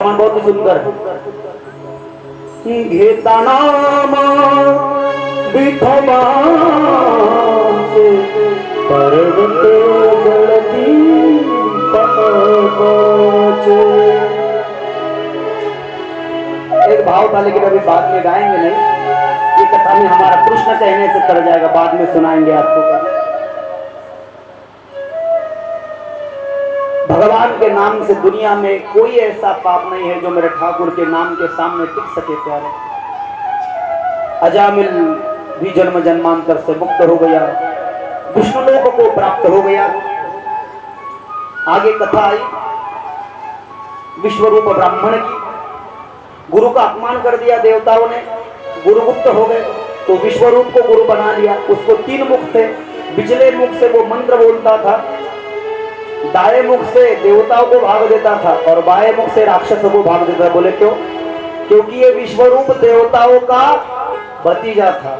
बहुत ही सुंदर घेता नाम विठोबा से पर्वत गणती एक भाव था, लेकिन अभी बाद में गाएंगे नहीं। ये कथा में हमारा कृष्ण कहने से कर जाएगा, बाद में सुनाएंगे आपको। भगवान के नाम से दुनिया में कोई ऐसा पाप नहीं है जो मेरे ठाकुर के नाम के सामने टिक सके। प्यारे अजामिल भी जन्म जन्मांतर से मुक्त हो गया, विष्णु लोक को प्राप्त हो गया। आगे कथा आई विश्वरूप ब्राह्मण की। गुरु का अपमान कर दिया देवताओं ने, गुरु गुप्त हो गए तो विश्वरूप को गुरु बना लिया। उसको 3 मुख थे, पिछले मुख से वो मंत्र बोलता था, दाएं मुख से देवताओं को भाग देता था और बाएं मुख से राक्षसों को भाग देता था। बोले क्यों? क्योंकि ये विश्वरूप देवताओं का भतीजा था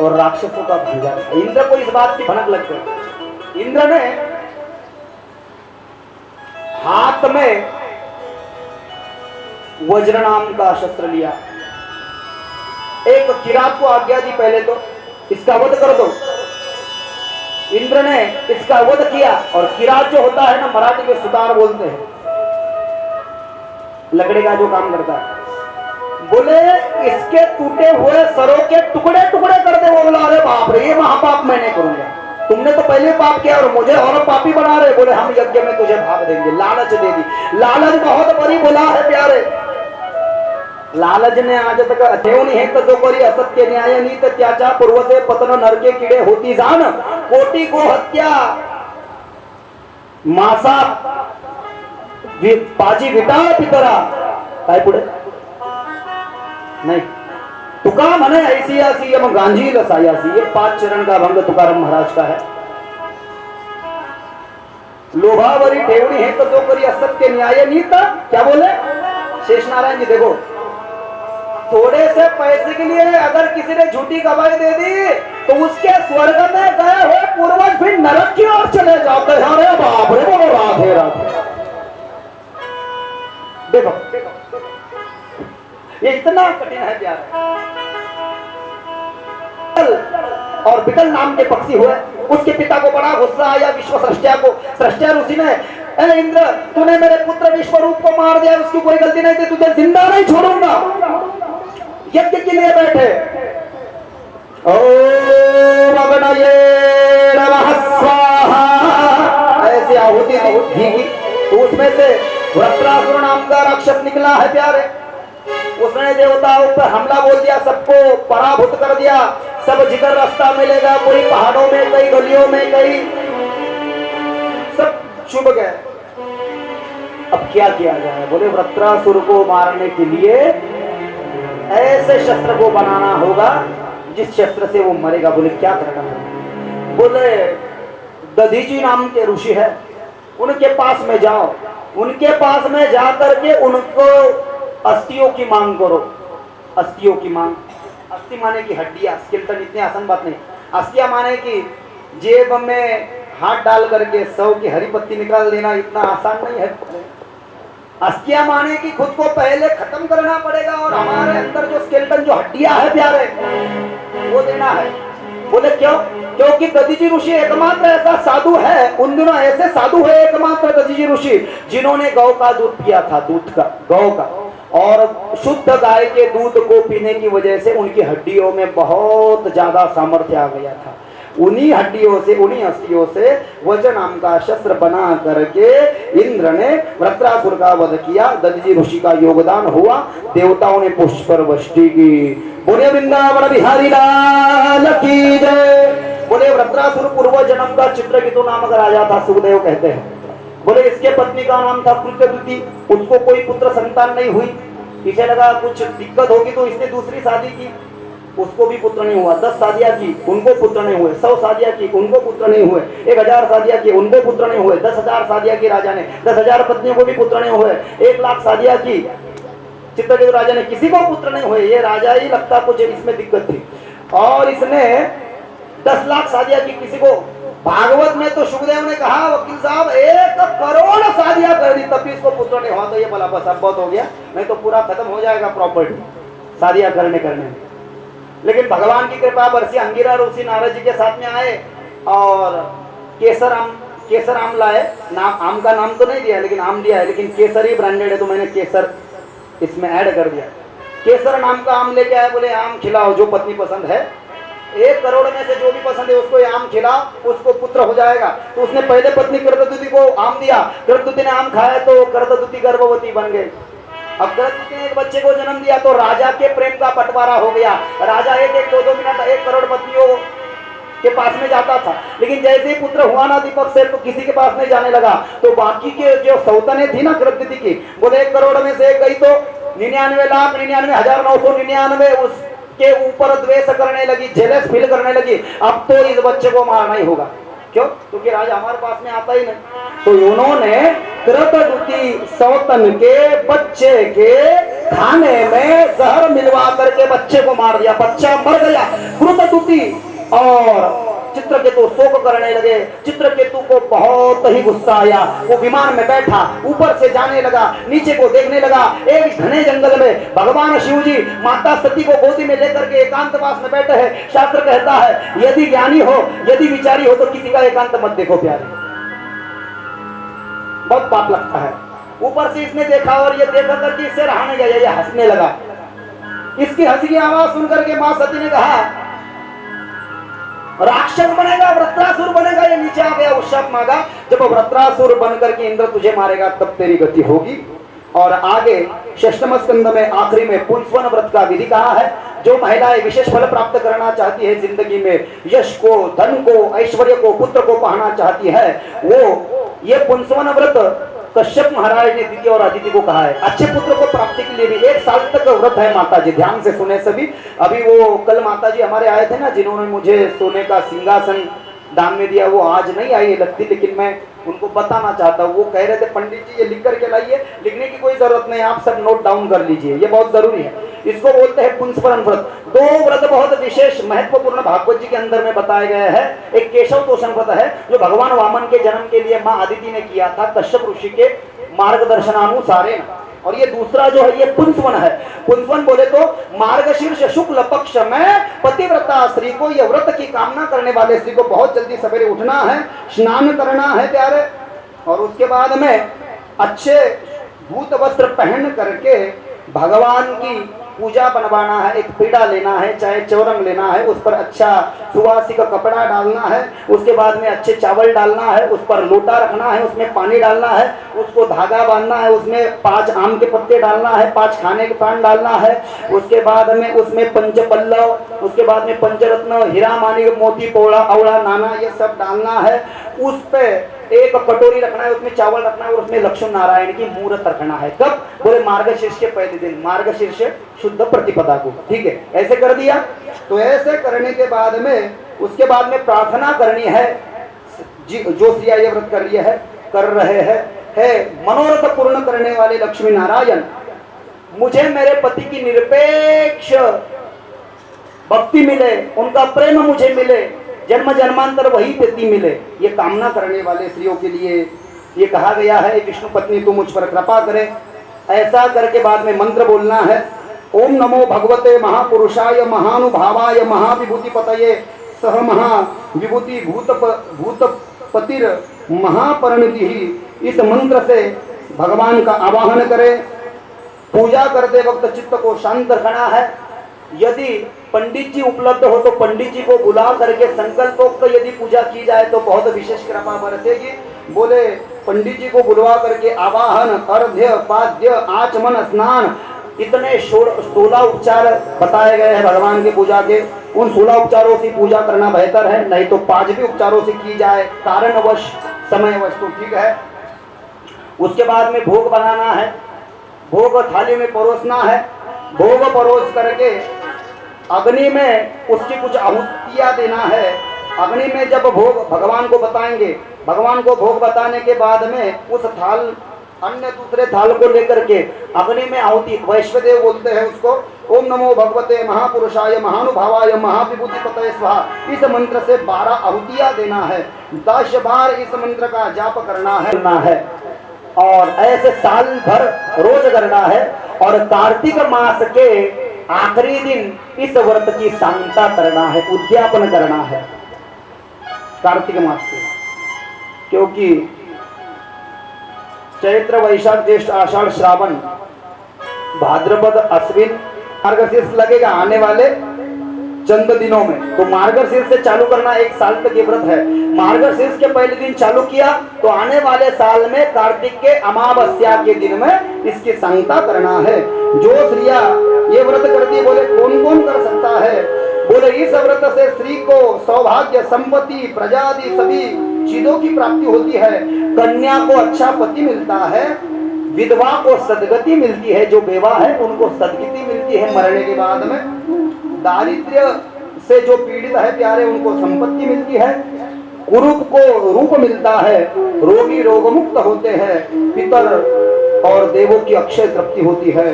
और राक्षसों का भतीजा था। इंद्र को इस बात की भनक लग गई। इंद्र ने हाथ में वज्र नाम का शस्त्र लिया, एक किरात को आज्ञा दी, पहले तो इसका वध कर दो। इंद्र ने इसका वध किया और किरात जो होता है ना, मराठी में सुतार बोलते हैं, लकड़ी का जो काम करता है। बोले इसके टूटे हुए सरों के टुकड़े टुकड़े कर दे। वो बोला अरे बाप रे, ये महापाप मैं नहीं करूंगा, तुमने तो पहले पाप किया और मुझे और पापी बना रहे। बोले हम यज्ञ में तुझे भाग देंगे। लालच दे दी। लालच बहुत बड़ी बोला है प्यारे। लालच ने आज तक अथेवनी है जो करी असत्य न्याय नीत त्याचा पूर्व से पतन नरके किडे होती जान कोटी को हत्या मासा पाजी विटाळ पितरा। काय पुढे नाही तुका म्हणे ऐसी आसी यम गांजील सायासी। ये 5 चरण का भंग तुकाराम महाराज का है। लोभावरी ठेवणी है तो जो करी असत्य न्याय नीत। क्या बोले शेष नारायण जी? देखो थोड़े से पैसे के लिए अगर किसी ने झूठी गवाही दे दी तो उसके स्वर्ग में गए हुए पूर्वज फिर नरक की ओर चले जाते हैं। अरे बाप रे, बोलो राधे राधे। देखो ये इतना कठिन है प्यार। और बिटल नाम के पक्षी हुए, उसके पिता को बड़ा गुस्सा आया विश्व सृष्टिया को। सृष्टिया ऋषि ने, ए इंद्र तूने मेरे पुत्र विश्वरूप को मार दिया, उसकी कोई गलती नहीं थी, तुझे जिंदा नहीं छोड़ूंगा। यज्ञ के लिए बैठे, ओम अग्नये नमः स्वाहा ऐसे आहुति दी। तो उसमें से वृत्रासुर नाम का राक्षस निकला है प्यारे। उसने देवताओं पर हमला बोल दिया, सबको पराभूत कर दिया। सब जिगर रास्ता मिलेगा, कोई पहाड़ों में, कई गलियों में, कई सब छुप गए। अब क्या किया जाए? बोले वृत्रासुर को मारने के लिए ऐसे शस्त्र को बनाना होगा जिस शस्त्र से वो मरेगा। बोले क्या करना है? बोले दधीची नाम के ऋषि है, उनके पास में जाओ, उनके पास में जाकर के उनको अस्थियों की मांग करो। अस्थियों की मांग, अस्थि माने की हड्डियां, स्केलेटन, इतनी आसान बात नहीं। अस्थियां माने की जेब में हाथ डाल करके 100 की हरी पत्ती निकाल देना, इतना आसान नहीं है। अस्थियां माने की खुद को पहले खत्म करना पड़ेगा और हमारे अंदर जो स्केलेटन, जो हड्डियां है प्यारे, वो देना है। बोले क्यों? क्योंकि दधीची ऋषि एकमात्र ऐसा साधु है, उन दिनों ऐसे साधु है एकमात्र दधीची ऋषि जिन्होंने गौ का दूध पिया था, दूध का, गौ का, और शुद्ध गाय के दूध को पीने की वजह से उनकी हड्डियों में बहुत ज्यादा सामर्थ्य आ गया था। उन्हीं हड्डियों से, उन्हीं अस्थियों से वज्र नाम का शस्त्र बना करके इंद्र ने वृत्रासुर का वध किया। दधीची ऋषि का योगदान हुआ, देवताओं ने पुष्प वृष्टि की। बोले वृंदावन बिहारी लाल की जय। बोले वृत्रासुर पूर्व जन्म का चित्रकेतु नामक राजा था, सुखदेव कहते हैं। बोले इसके पत्नी का नाम था कृत्यदुति। उसको कोई पुत्र संतान नहीं हुई, इसे लगा कुछ दिक्कत होगी तो इसने दूसरी शादी की, उसको भी पुत्र नहीं हुआ। 10 शादियां की, उनको पुत्र नहीं हुए। 100 शादियां की, उनको पुत्र नहीं हुए। 1000 शादियां की, उनको पुत्र नहीं हुए। 10,000 शादियां की राजा ने, 10,000 पत्नियों को भी पुत्र नहीं हुए। 1 लाख शादियां की चित्रकेतु राजा ने, किसी को पुत्र नहीं हुए। ये राजा ही लगता कुछ इसमें दिक्कत थी। और इसने 10 लाख शादियां की, किसी को भागवत में तो सुखदेव ने कहा वकील साहब 1 करोड़ शादियां कर दी तब भी इसको पुत्र नहीं हुआ, तो ये बोला बस अब बहुत हो गया, नहीं तो पूरा खत्म हो जाएगा प्रॉपर्टी शादियां करने में। लेकिन भगवान की कृपा बरसी, अंगिरा ऋषि नारद जी के साथ में आए और केसर आम लाए। नाम आम का नाम तो नहीं दिया लेकिन आम दिया है, लेकिन केसर ही ब्रांडेड है तो मैंने केसर इसमें ऐड कर दिया। केसर नाम का आम लेके आए, बोले आम खिलाओ जो पत्नी पसंद है, 1 करोड़ में से जो भी पसंद है उसको ये आम खिलाओ, उसको पुत्र हो जाएगा। तो उसने पहले पत्नी कर्ददूती को आम दिया, कर्ददूती ने आम खाया तो कर्ददूती गर्भवती बन गई। अब कर्ददूती ने एक बच्चे को जन्म दिया तो राजा के प्रेम का बंटवारा हो गया। राजा 1-1, 2-2 मिनट 1 करोड़ पत्नियों के पास में जाता था, लेकिन जैसे ही पुत्र हुआ ना दीपक सेन तो किसी के पास नहीं जाने लगा। तो बाकी के जो सौतने थी ना कर्ददूती की, बोले 1 करोड़ में से एक गई तो 99,99,999 उसके ऊपर द्वेष करने लगी, जेलस फील करने लगी। अब तो इस बच्चे को मारना ही होगा, क्यों? क्योंकि राजा हमारे पास में आता ही नहीं। तो उन्होंने कर्ददूती सौतन के बच्चे के खाने में जहर मिलवा करके बच्चे को मार दिया, बच्चा मर गया। कर्ददूती और चित्रकेतु शोक करने लगे। चित्रकेतु को बहुत ही गुस्सा आया, वो विमान में बैठा, ऊपर से जाने लगा, नीचे को देखने लगा। एक घने जंगल में भगवान शिव जी माता सती को गोदी में लेकर के एकांतवास में बैठे हैं। शास्त्र कहता है यदि ज्ञानी हो, यदि विचारी हो तो किसी का एकांत मत देखो प्यारे, बहुत पाप लगता है। ऊपर से इसने देखा और ये देखा करके इससे रहा नहीं गया, ये हंसने लगा। इसकी हंसी की आवाज सुनकर के मां सती ने कहा राक्षस बनेगा, वृत्रासुर बनेगा। ये नीचे आ गया, उशाप मांगा, जब वृत्रासुर बनकर के इंद्र तुझे मारेगा तब तेरी गति होगी। और आगे 6वें स्कंद में आखिरी में पुंसवन व्रत का विधि कहा है। जो महिलाएं विशेष फल प्राप्त करना चाहती है जिंदगी में, यश को, धन को, ऐश्वर्य को, पुत्र को पाना चाहती है, वो ये पुंसवन व्रत कश्यप महाराज ने दीदी और अदिति को कहा है। अच्छे पुत्र को प्राप्ति के लिए भी 1 साल तक व्रत है माता जी, ध्यान से सुने सभी। अभी वो कल माता जी हमारे आए थे ना, जिन्होंने मुझे सोने का सिंहासन दान में दिया, वो आज नहीं आई लगती, लेकिन मैं उनको बताना चाहता हूँ। वो कह रहे थे पंडित जी ये लिख करके लाइए, लिखने की कोई जरूरत नहीं, आप सब नोट डाउन कर लीजिए, ये बहुत जरूरी है। इसको बोलते हैं पुंसवन व्रत। 2 व्रत बहुत विशेष महत्वपूर्ण भागवत जी के अंदर में बताए गए हैं। एक केशव तोषण व्रत है जो भगवान वामन के जन्म के लिए माँ अदिति ने किया था कश्यप ऋषि के मार्गदर्शनानुसार, और ये दूसरा जो है ये पुंसवन है। पुंसवन बोले तो मार्गशीर्ष शुक्ल पक्ष में पतिव्रता स्त्री को, ये व्रत की कामना करने वाले स्त्री को बहुत जल्दी सवेरे उठना है, स्नान करना है प्यारे, और उसके बाद में अच्छे भूत वस्त्र पहन करके भगवान की पूजा बनवाना है। एक पीड़ा लेना है, चाहे चौरंग लेना है, उस पर अच्छा सुवासिक कपड़ा डालना है, उसके बाद में अच्छे चावल डालना है, उस पर लोटा रखना है, उसमें पानी डालना है, उसको धागा बांधना है, उसमें 5 आम के पत्ते डालना है, 5 खाने के पान डालना है, उसके बाद में उसमें पंचपल्लव, उसके बाद में पंचरत्न, हीरा माणिक मोती पोड़ा अवड़ा नाना, ये सब डालना है। उस पे एक कटोरी रखना है, उसमें चावल रखना है और उसमें लक्ष्मण नारायण की मूर्त रखना है। कब? बोले मार्गशीर्ष के पहले दिन, मार्गशीर्ष शुद्ध प्रतिपदा को। ठीक है, ऐसे कर दिया। तो ऐसे करने के बाद में उसके बाद में प्रार्थना करनी है, जो स्त्रियां ये व्रत कर रहे हैं, मनोरथ पूर्ण करने वाले लक्ष्मी नारायण, मुझे मेरे पति की निरपेक्ष भक्ति मिले, उनका प्रेम मुझे मिले, जन्म जन्मांतर वही पति मिले, ये कामना करने वाले स्त्रियों के लिए ये कहा गया है। विष्णु पत्नी तू मुझ पर कृपा करे, ऐसा करके बाद में मंत्र बोलना है। ओम नमो भगवते महापुरुषाय महानुभावाय महाविभूति पतये सह महाविभूति भूतपतिर महापरिणति। इस मंत्र से भगवान का आवाहन करें। पूजा करते वक्त चित्त को शांत रखना है। यदि पंडित जी उपलब्ध हो तो पंडित जी को बुला करके संकल्पोक्त यदि पूजा की जाए तो बहुत विशेष कृपा बरसेगी। बोले पंडित जी को बुलवा करके आवाहन, अर्घ्य, पाद्य, आचमन, स्नान, इतने 16 उपचार बताए गए हैं भगवान की पूजा के। उन 16 उपचारों से पूजा करना बेहतर है, नहीं तो 5 भी उपचारों से की जाए कारणवश समयवश तो ठीक है। उसके बाद में भोग बनाना है, भोग थाली में परोसना है। भोग परोस करके अग्नि में उसकी कुछ आहुतियां देना है। अग्नि में जब भोग भगवान को बताएंगे, भगवान को भोग बताने के बाद में उस थाल अन्य दूसरे थाल को लेकर के अग्नि में आहुति, वैश्वदेव बोलते हैं उसको। ओम नमो भगवते महापुरुषाय महानुभावाय महाविभूति पतये स्वाहा, इस मंत्र से 12 आहुतियां देना है। 10 बार इस मंत्र का जाप करना है और ऐसे साल भर रोज करना है। और कार्तिक मास के आखिरी दिन इस व्रत की सांगता करना है, उद्यापन करना है कार्तिक मास के, क्योंकि चैत्र वैशाख ज्येष्ठ आषाढ़ श्रावण भाद्रपद अश्विन मार्गशीर्ष लगेगा आने वाले चंद दिनों में। तो मार्गशीर्ष से चालू करना, 1 साल तक ये व्रत है। मार्गशीर्ष के पहले दिन चालू किया तो आने वाले साल में कार्तिक के अमावस्या के दिन में इसकी सांगता करना है। जो स्त्रियां ये व्रत करती है, बोले कौन कौन कर सकता है? बोले इस व्रत से स्त्री को सौभाग्य, संपत्ति, प्रजादि सभी चीजों की प्राप्ति होती है। कन्या को अच्छा पति मिलता है, विधवा को सदगति मिलती है, जो बेवा है उनको सदगति मिलती है मरने के बाद में। दारिद्र्य से जो पीड़ित है प्यारे, उनको संपत्ति मिलती है। कुरूप को रूप मिलता है, रोगी रोग मुक्त होते हैं, पितर और देवों की अक्षय तृप्ति होती है।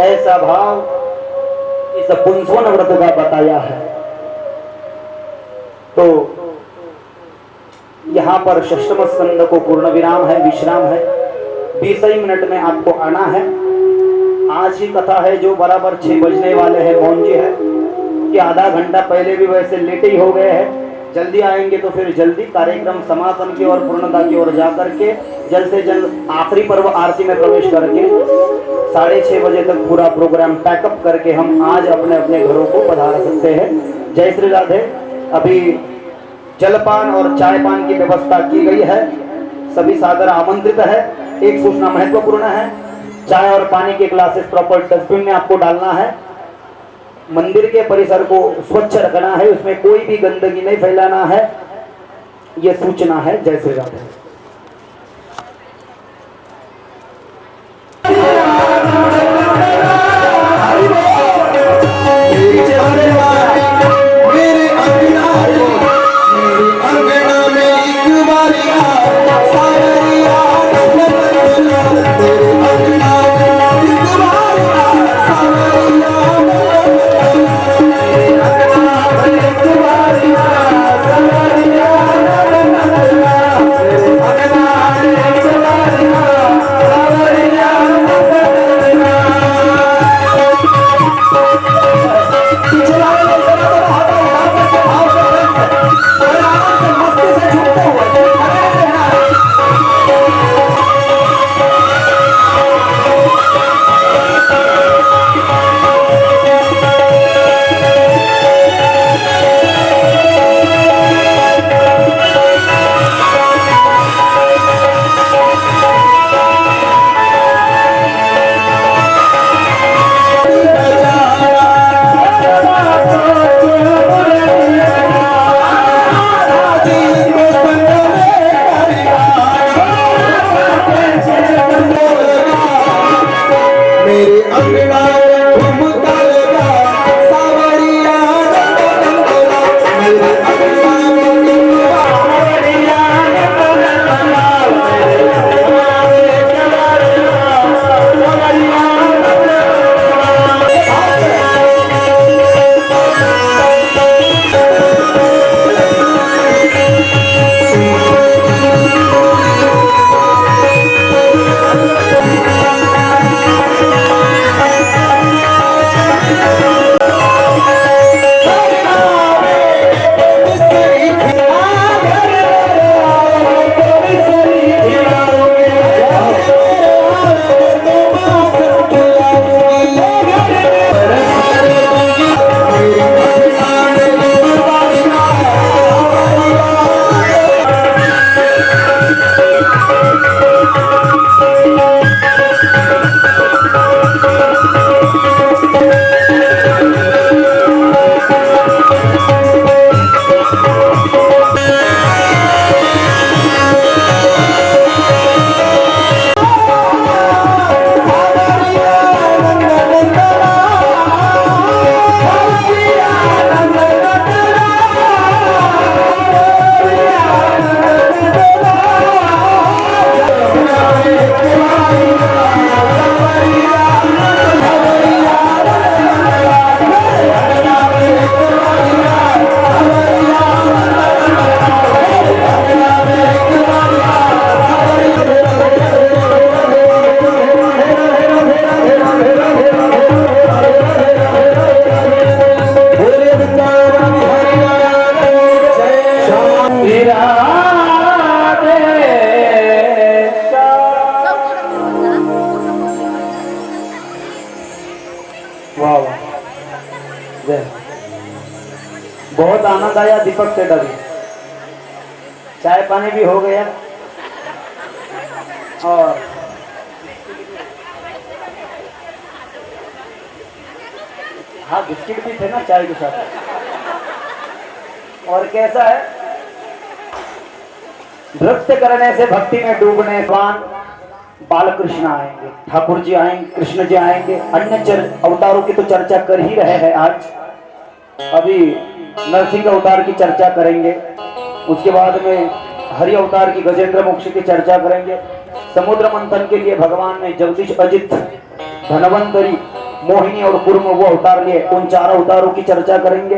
ऐसा भाव इस पुंसवन व्रत का बताया है। तो यहाँ पर षष्ठम स्कंद को पूर्ण विराम है, विश्राम है। 20 ही मिनट में आपको आना है। आज ही कथा है जो बराबर 6 बजने वाले हैं। मौन जी है कि आधा घंटा पहले भी वैसे लेटे ही हो गए हैं। जल्दी आएंगे तो फिर जल्दी कार्यक्रम समापन की ओर, पूर्णता की ओर जाकर के जल्द से जल्द आखिरी पर्व आरती में प्रवेश करके 6:30 बजे तक पूरा प्रोग्राम पैकअप करके हम आज अपने अपने घरों को पधार सकते हैं। जय श्री राधे। अभी जलपान और चायपान की व्यवस्था की गई है, सभी सादर आमंत्रित है। एक सूचना महत्वपूर्ण है, चाय और पानी के ग्लासेस प्रॉपर डस्टबिन में आपको डालना है। मंदिर के परिसर को स्वच्छ रखना है, उसमें कोई भी गंदगी नहीं फैलाना है, यह सूचना है। जय श्री राधे। वाह वाह, जय। बहुत आनंद आया दीपक से अभी, चाय पानी भी हो गया और हाँ बिस्किट भी थे ना चाय के साथ। और कैसा है, नृत्य करने से भक्ति में डूबने भगवान बालकृष्ण आएंगे, ठाकुर जी आएंगे, कृष्ण जी आएंगे, अन्य अवतारों की तो चर्चा कर ही रहे हैं आज। अभी नरसिंह अवतार की चर्चा करेंगे, उसके बाद में हरि अवतार की गजेंद्र मोक्ष की चर्चा करेंगे। समुद्र मंथन के लिए भगवान ने जगदीश, अजित, धनवंतरी, मोहिनी और कुर्म वो अवतार लिए, उन 4 अवतारों की चर्चा करेंगे।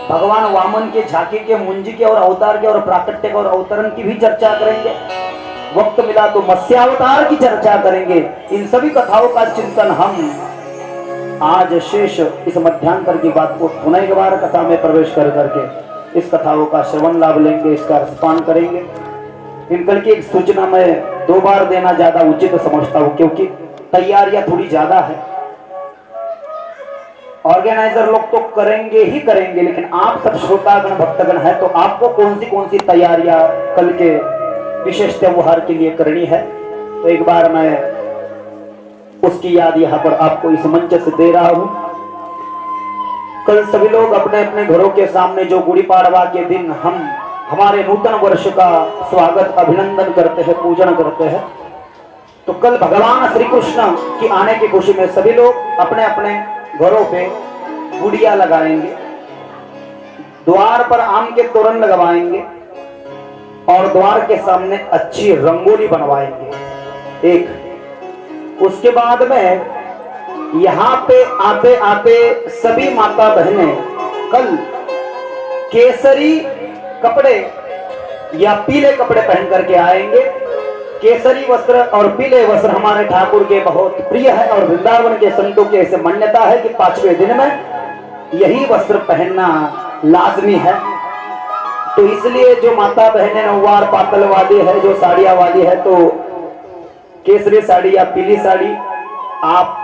भगवान वामन के, झांकी के, मुंजी के और अवतार के और प्राकट्य के और अवतरण की भी चर्चा करेंगे। वक्त मिला तो मत्स्यावतार की चर्चा करेंगे। इन सभी कथाओं का चिंतन हम आज शेष इस मध्यांतर की बात को पुनः एक बार कथा में प्रवेश कर करके इस कथाओं का श्रवण लाभ लेंगे, इसका रसपान करेंगे। इनकर की एक सूचना मैं 2 बार देना ज्यादा उचित समझता हूँ, क्योंकि तैयारियां थोड़ी ज्यादा है। ऑर्गेनाइजर लोग तो करेंगे ही करेंगे, लेकिन आप सब श्रोतागण भक्तगण है, तो आपको कौन सी तैयारियां कल के विशेष त्योहार के लिए करनी है, तो एक बार मैं उसकी याद यहाँ पर आपको इस मंच से दे रहा हूं। कल सभी लोग अपने अपने घरों के सामने जो गुड़ी पाड़वा के दिन हम हमारे नूतन वर्ष का स्वागत, अभिनंदन करते हैं, पूजन करते हैं, तो कल भगवान श्री कृष्ण की आने की खुशी में सभी लोग अपने अपने घरों पे गुड़िया लगाएंगे, द्वार पर आम के तोरण लगवाएंगे और द्वार के सामने अच्छी रंगोली बनवाएंगे। एक उसके बाद में यहाँ पे आते आते सभी माता बहनें कल केसरी कपड़े या पीले कपड़े पहन करके आएंगे। केसरी वस्त्र और पीले वस्त्र हमारे ठाकुर के बहुत प्रिय है और वृंदावन के संतों की ऐसे मान्यता है कि 5वें दिन में यही वस्त्र पहनना लाजमी है। तो इसलिए जो माता बहनें नौवार पातल वाली है, जो साड़ियां वाली है, तो केसरी साड़ी या पीली साड़ी, आप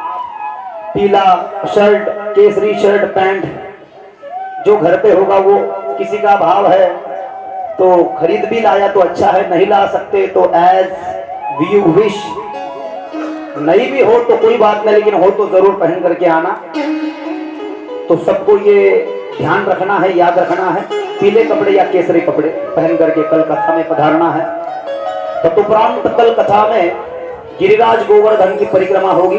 पीला शर्ट, केसरी शर्ट पैंट जो घर पे होगा, वो किसी का भाव है तो खरीद भी लाया तो अच्छा है, नहीं ला सकते तो एज यू विश, नहीं भी हो तो कोई बात नहीं, लेकिन हो तो जरूर पहन करके आना। तो सबको ये ध्यान रखना है, याद रखना है, पीले कपड़े या केसरी कपड़े पहन करके कल कथा में पधारना है। तदुपरांत कल कथा में गिरिराज गोवर्धन की परिक्रमा होगी,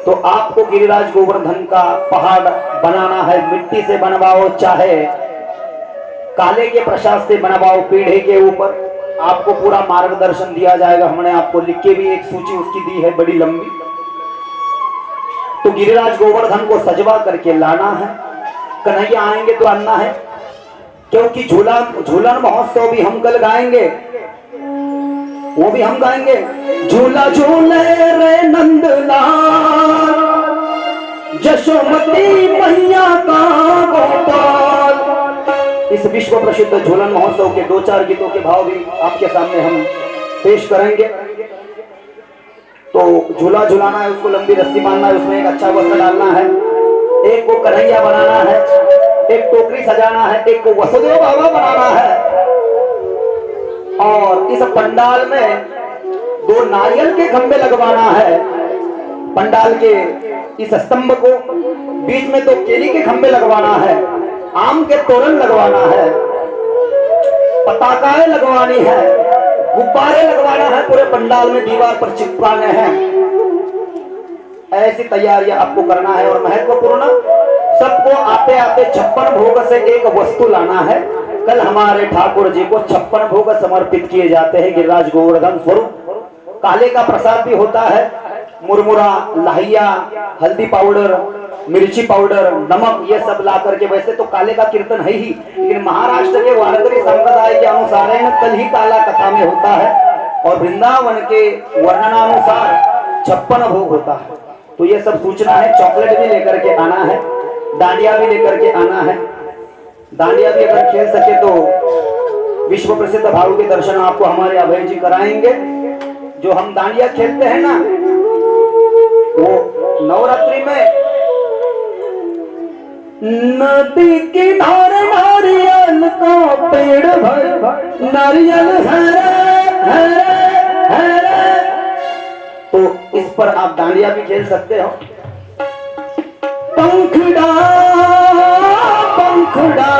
तो आपको गिरिराज गोवर्धन का पहाड़ बनाना है। मिट्टी से बनवाओ चाहे काले के प्रसाद से बनवाओ, पीढ़े के ऊपर आपको पूरा मार्गदर्शन दिया जाएगा। हमने आपको लिख के भी एक सूची उसकी दी है बड़ी लंबी। तो गिरिराज गोवर्धन को सजवा करके लाना है। कन्हैया आएंगे तो आना है, क्योंकि झूलन महोत्सव भी हम कल गाएंगे, वो भी हम गाएंगे। झूला झूले रे नंदलाल, यशोमती मैया का गोपाल। इस विश्व प्रसिद्ध झूलन महोत्सव के 2-4 गीतों के भाव भी आपके सामने हम पेश करेंगे। तो झूला झुलाना है, उसको लंबी रस्सी बांधना है, उसमें एक अच्छा वस्त्र डालना है, एक को कन्हैया बनाना है, एक टोकरी सजाना है, एक को वसुदेव बाबा बनाना है। और इस पंडाल में 2 नारियल के खंभे लगवाना है। पंडाल के इस स्तंभ को बीच में 2 केली के खंभे लगवाना है, आम के तोरण लगवाना है, पताकाएं लगवानी है, गुब्बारे लगवाना है, पूरे पंडाल में दीवार पर चिपकाने हैं। ऐसी तैयारियां आपको करना है। और महत्वपूर्ण, सबको आते आते 56 भोग से एक वस्तु लाना है। कल हमारे ठाकुर जी को 56 भोग समर्पित किए जाते हैं गिरिराज गोवर्धन स्वरूप। काले का प्रसाद भी होता है, मुरमुरा, लाहिया, हल्दी पाउडर, मिर्ची पाउडर, नमक, ये सब ला करके। वैसे तो काले का कीर्तन है ही, लेकिन महाराष्ट्र के वारकरी संप्रदाय के अनुसार कल ही काला कथा में होता है और वृंदावन के वर्णनानुसार 56 भोग होता है। तो ये सब सूचना है। चॉकलेट भी लेकर के आना है, डांडिया भी लेकर के आना है। डांडिया भी अगर खेल सके तो विश्व प्रसिद्ध भाव के दर्शन आपको हमारे अभय जी कराएंगे। जो हम डांडिया खेलते हैं ना, वो नवरात्रि में नदी किनारे नारियल का पेड़ भर नारियल है तो इस पर आप डांडिया भी खेल सकते हो। पंखड़ा पंखड़ा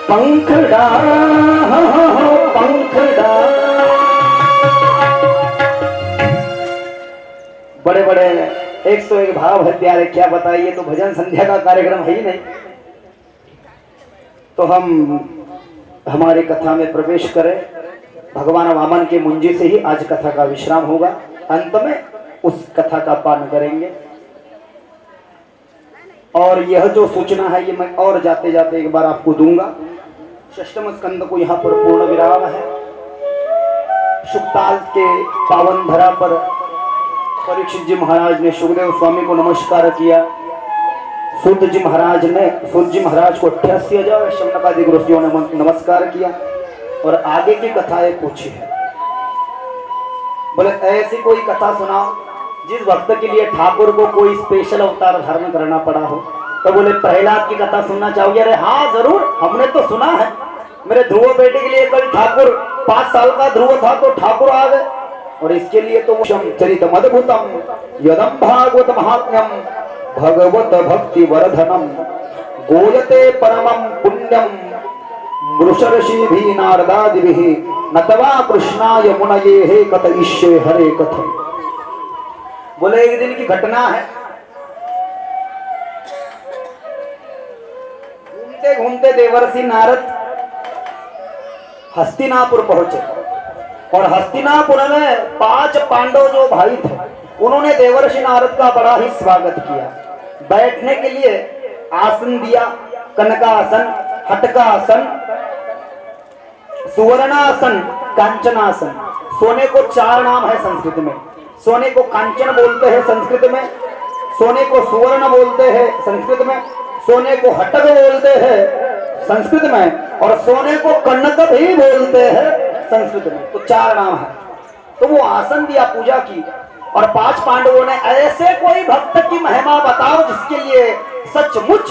पंखड़ा पंखड़ा। बड़े बड़े 101 भाव है प्यारे, क्या बताइए, तो भजन संध्या का कार्यक्रम है ही नहीं। तो हम हमारी कथा में प्रवेश करें। भगवान वामन के मुंजी से ही आज कथा का विश्राम होगा, अंत में उस कथा का पान करेंगे। और यह जो सूचना है ये मैं और जाते जाते एक बार आपको दूंगा। षष्ठम स्कंद को यहाँ पर पूर्ण विराम है। शुक्ताल के पावन धरा पर परीक्षित जी महाराज ने सुखदेव स्वामी को नमस्कार किया। सूत जी महाराज ने सूत जी महाराज को 88,000 शमनकादि ऋषियों ने नमस्कार किया और आगे की कथाएं पूछी है। बोले ऐसी कोई कथा सुनाओ जिस भक्त के लिए ठाकुर को कोई स्पेशल अवतार धारण करना पड़ा हो। तो बोले प्रहलाद की कथा सुनना चाहोगे? अरे हाँ जरूर, हमने तो सुना है। मेरे ध्रुव बेटे के लिए कल ठाकुर 5 साल का ध्रुव था तो ठाकुर आ गए, और इसके लिए तो चरितम अद्भुतम यदम भागवत महात्म्यम भगवत भक्ति वर्धनम गोयते परमं पुण्यम वृषर्षि भी नारदादि भी नतवा कृष्णाय मुनये हे कथयिष्ये हरे कथम। बोले एक दिन की घटना है। घूमते घूमते देवर्षि नारद हस्तिनापुर पहुंचे, और हस्तिनापुर में 5 पांडव जो भाई थे उन्होंने देवर्षि नारद का बड़ा ही स्वागत किया। बैठने के लिए आसन दिया, कनकासन, हटकासन, सुवर्णासन, कांचनासन। सोने को 4 नाम है संस्कृत में। सोने को कांचन बोलते हैं संस्कृत में, सोने को सुवर्ण बोलते हैं संस्कृत में, सोने को हटक बोलते हैं संस्कृत में, और सोने को कनक भी बोलते हैं संस्कृत में। तो 4 नाम है। तो वो आसन दिया, पूजा की, और 5 पांडवों ने ऐसे कोई भक्त की महिमा बताओ जिसके लिए सचमुच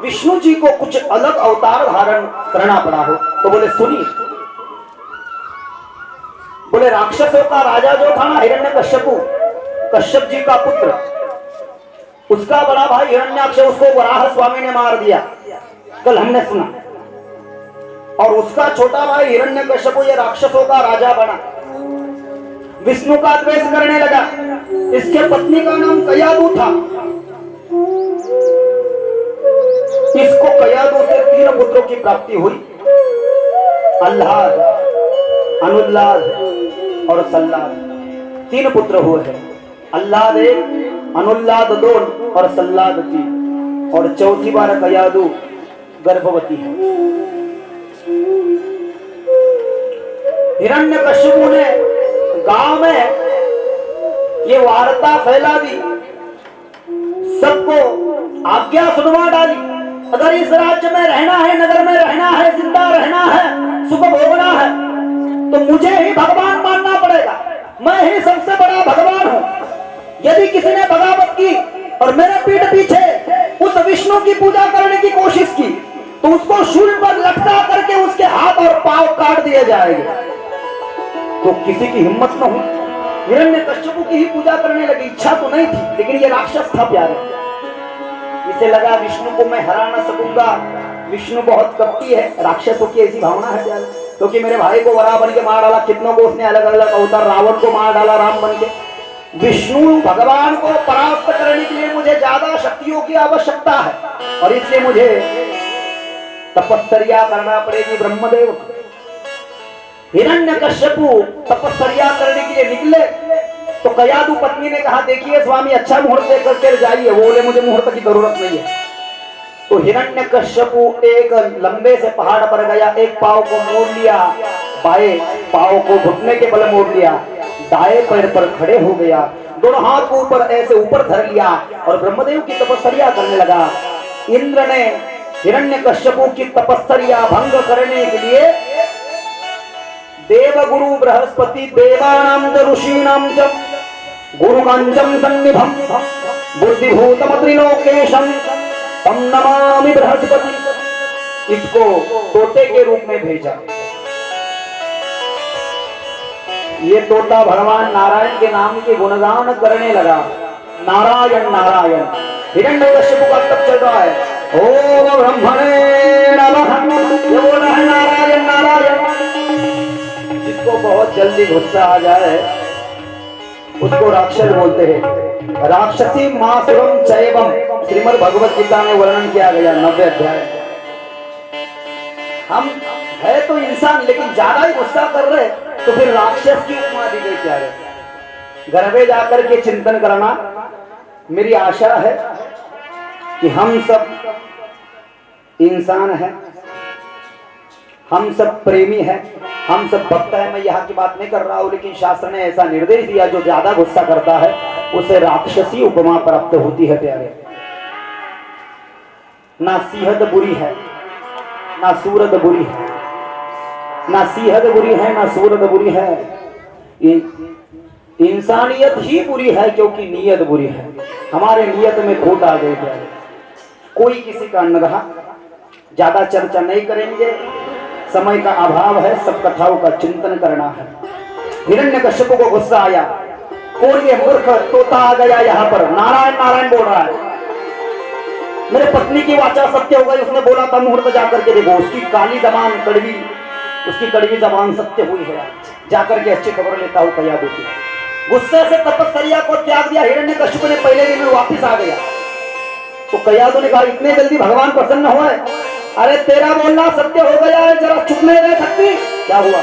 विष्णु जी को कुछ अलग अवतार धारण करना पड़ा हो। तो बोले सुनिए। बोले राक्षसों का राजा जो था ना हिरण्यकश्यपु, कश्यप जी का पुत्र, उसका बड़ा भाई हिरण्याक्ष, उसको वराह स्वामी ने मार दिया, कल हमने सुना। और उसका छोटा भाई हिरण्यकश्यपु ये राक्षसों का राजा बना, विष्णु का द्वेष करने लगा। इसके पत्नी का नाम कयादु था। इसको कयादु से 3 पुत्रों की प्राप्ति हुई, अल्लाद, अनुल्लाद और सल्लाद। 3 पुत्र हुए हैं, अल्लाद 1, अनुल्लाद 2 और सल्लाद 3। और चौथी बार कयादु गर्भवती है। हिरण्यकश्यपु ने गांव में ये वार्ता फैला दी, सबको आज्ञा सुनवा डाली, अगर इस राज्य में रहना है, नगर में रहना है, जिंदा रहना है, सुख भोगना है, तो मुझे ही भगवान मानना पड़ेगा। मैं ही सबसे बड़ा भगवान हूं। यदि किसी ने बगावत की और मेरे पीठ पीछे उस विष्णु की पूजा करने की कोशिश की तो उसको शूल पर लटका करके उसके हाथ और पांव काट दिए जाएंगे। तो किसी की हिम्मत न हुई, हिरण्यकश्यपु की ही पूजा करने लगी। इच्छा तो नहीं थी, लेकिन ये राक्षस था प्यारे। इसे लगा विष्णु को मैं हरा ना सकूंगा, विष्णु बहुत कपटी है। राक्षसों की ऐसी भावना है प्यारे, क्योंकि मेरे भाई को वराह बन के मार डाला, कितनों को उसने अलग अलग अवतार, रावण को मार डाला राम बन के। विष्णु भगवान को परास्त करने के लिए मुझे ज्यादा शक्तियों की आवश्यकता है, और इसलिए मुझे तपस्या करना पड़ेगी ब्रह्मदेव। हिरण्यकश्यपु तपस्या करने के लिए निकले तो कयादु पत्नी ने कहा, देखिए स्वामी अच्छा मुहूर्त देख करके जाइए। वो बोले मुझे मुहूर्त की जरूरत नहीं है। तो हिरण्यकश्यपु एक लंबे से पहाड़ पर गया, एक पांव को मोड़ लिया, बाएं पांव को घुटने के बल मोड़ लिया, दाएं पैर पर खड़े हो गया, दोनों हाथ को ऊपर ऐसे ऊपर धर लिया और ब्रह्मदेव की तपस्या करने लगा। इंद्र ने हिरण्यकश्यपु की तपस्या भंग करने के लिए देव गुरु बृहस्पति देवानां च ऋषीणां च गुरुकांचम सन्निभं बुद्धिभूतम त्रिलोकेशं तम नमामि बृहस्पति, इसको तोते के रूप में भेजा। ये तोता भगवान नारायण के नाम के गुणगान करने लगा, नारायण नारायण। हिरण्यकश्यप का तब चल रहा है, ओम ब्रह्मणे नमः, ये बोल रहा है नारायण नारायण। जिसको बहुत जल्दी गुस्सा आ जाए उसको राक्षस बोलते हैं। राक्षसी मासुरम चैवम, श्रीमद् भगवत गीता में वर्णन किया गया 90 अध्याय। हम है तो इंसान लेकिन ज्यादा ही गुस्सा कर रहे तो फिर राक्षस की उपमा दी गई क्या है। घर में जाकर के चिंतन करना। मेरी आशा है कि हम सब इंसान हैं, हम सब प्रेमी हैं, हम सब भक्त हैं। मैं यहाँ की बात नहीं कर रहा हूँ, लेकिन शास्त्र ने ऐसा निर्देश दिया जो ज्यादा गुस्सा करता है उसे राक्षसी उपमा प्राप्त होती है। प्यारे, ना सीहत बुरी है ना सूरत बुरी है, ना सीहत बुरी है ना सूरत बुरी है, इंसानियत ही बुरी है क्योंकि नीयत बुरी है। हमारे नियत में खोट आ गई। प्यारे, कोई किसी का न रहा, ज्यादा चर्चा नहीं करेंगे, समय का अभाव है, सब कथाओं का चिंतन करना है। हिरण्यकश्यप को गुस्सा आया और ये मूर्ख तोता आ गया यहाँ पर नारायण नारायण बोल रहा है। मेरे पत्नी की वाचा सत्य हो गई, उसने बोला था मुहूर्त जाकर के देखो, उसकी काली जबान कड़वी, उसकी कड़वी जबान सत्य हुई है, जाकर के अच्छी खबर लेता हूँ कया देती। गुस्से से तपस्या को त्याग दिया हिरण्यकश्यप ने, पहले दिन में वापिस आ गया। तो कयादु ने कहा इतने जल्दी भगवान प्रसन्न हुए? अरे तेरा बोलना सत्य हो गया है, जरा चुप नहीं रह सकती? क्या हुआ?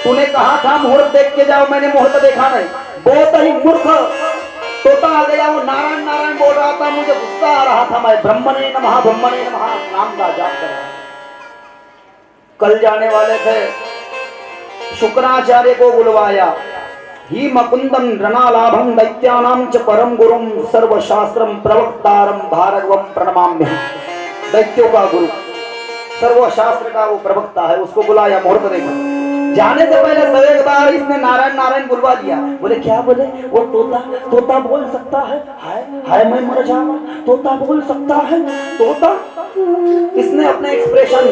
तूने कहा था मुहूर्त देख के जाओ, मैंने मुहूर्त देखा नहीं। बहुत ही मूर्ख तोता आ गया, वो नारायण नारायण बोल रहा था, मुझे गुस्सा आ रहा था, मैं ब्रह्मणे नमः नाम का जाप कर रहा। कल जाने वाले थे, शुक्राचार्य को बुलवाया। ही मकुंदम रणालाभम दैत्यानाम च परम गुरुम सर्वशास्त्रम प्रवक्तारम भार्गवम प्रणमाम्य। दैत्यों का गुरु, सर्वशास्त्र का वो प्रवक्ता है, उसको बुलाया। मुहूर्त देखो, जाने से पहले सवेग बार इसने नारायण नारायण बुलवा दिया। बोले क्या बोले? वो तोता बोल सकता है? हाय हाय मैं मर जाऊंगा, तोता बोल सकता है? तोता? इसने अपने एक्सप्रेशन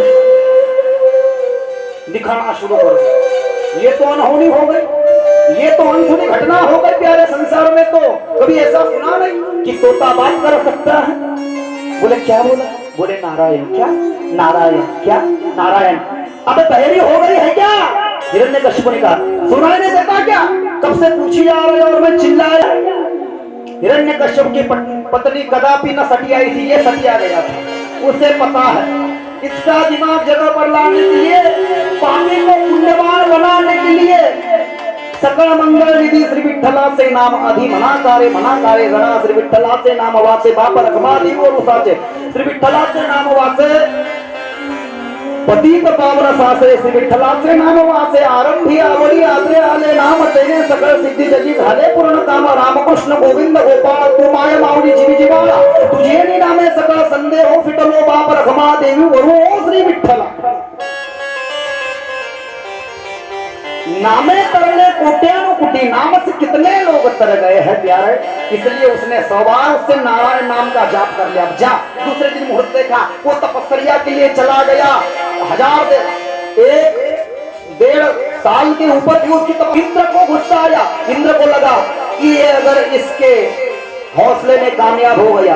दिखाना शुरू कर दिया। ये तो अनहोनी हो गई, ये तो अनसुनी घटना हो गई प्यारे संसार में। तो कभी ऐसा सुना नहीं कि तोता बात कर सकता है। बोले क्या बोला? बोले नारायण। क्या नारायण? क्या नारायण? अबे बहरी हो गई है क्या? हिरण्यकश्यप ने कहा सुनाई नहीं देता क्या? कब से पूछी जा रहे और मैं चिल्लाया। हिरण्यकश्यप की पत्नी कदापि न सटियाई थी, ये सटिया गया था। उसे पता है इसका दिमाग जगह पर लाने के लिए, पानी को पुण्यवान बनाने के लिए सकल मंगल निधि श्री विठ्ठला से नाम आधी मनाकारे गणा श्री विठ्ठला से नाम वासे बाप रखमादी और उसाचे श्री विठ्ठला से नाम वासे पतित पावन सासे श्री विठ्ठला से नाम वासे आरंभी आवली आदरे आले नाम तेने सकल सिद्धि जगी झाले पूर्ण काम रामकृष्ण गोविंद गोपाल तू माय माऊली जीवी जीवाला तुझे नी नामे सकल संदेह फिटलो बाप रखमा देवी वरु श्री विठ्ठला। नामे तरले कोट्यानुकुटी, नाम से कितने लोग तर गए हैं प्यारे, इसलिए उसने सवार से नारायण नाम का जाप कर लिया। जा दूसरे दिन मुहूर्त देखा, वो तपस्या के लिए चला गया। 1.5 साल के ऊपर भी उसकी इंद्र को गुस्सा आया। इंद्र को लगा कि ये अगर इसके हौसले में कामयाब हो गया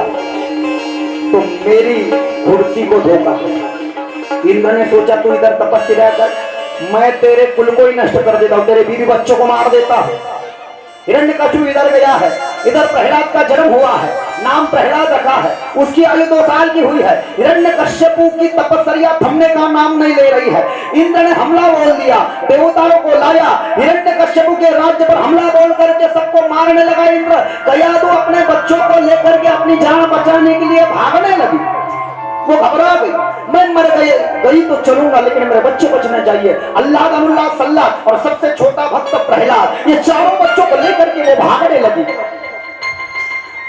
तो मेरी कुर्सी को धोखा। इंद्र ने सोचा तू इधर तपस्या कर, मैं तेरे कुल को ही नष्ट कर देता हूं, तेरे बीवी बच्चों को मार देता हूं। हिरण्यकश्यप इधर गया है, इधर प्रहलाद का जन्म हुआ है, नाम प्रहलाद रखा है, उसकी आयु 2 साल की हुई है। हिरण्यकश्यप की तपस्या थमने का नाम नहीं ले रही है। इंद्र ने हमला बोल दिया, देवताओं को लाया, हिरण्यकश्यप के राज्य पर हमला बोल करके सबको मारने लगा। इंद्र कयादु अपने बच्चों को लेकर के अपनी जान बचाने के लिए भागने लगी। वो घबरा गई, मैं मर गई तो चलूंगा लेकिन मेरे बच्चे बचने चाहिए। अल्लाह अल्लाह सल्लाह और सबसे छोटा भक्त प्रहलाद, ये चारों बच्चों को लेकर के वो भागने लगी।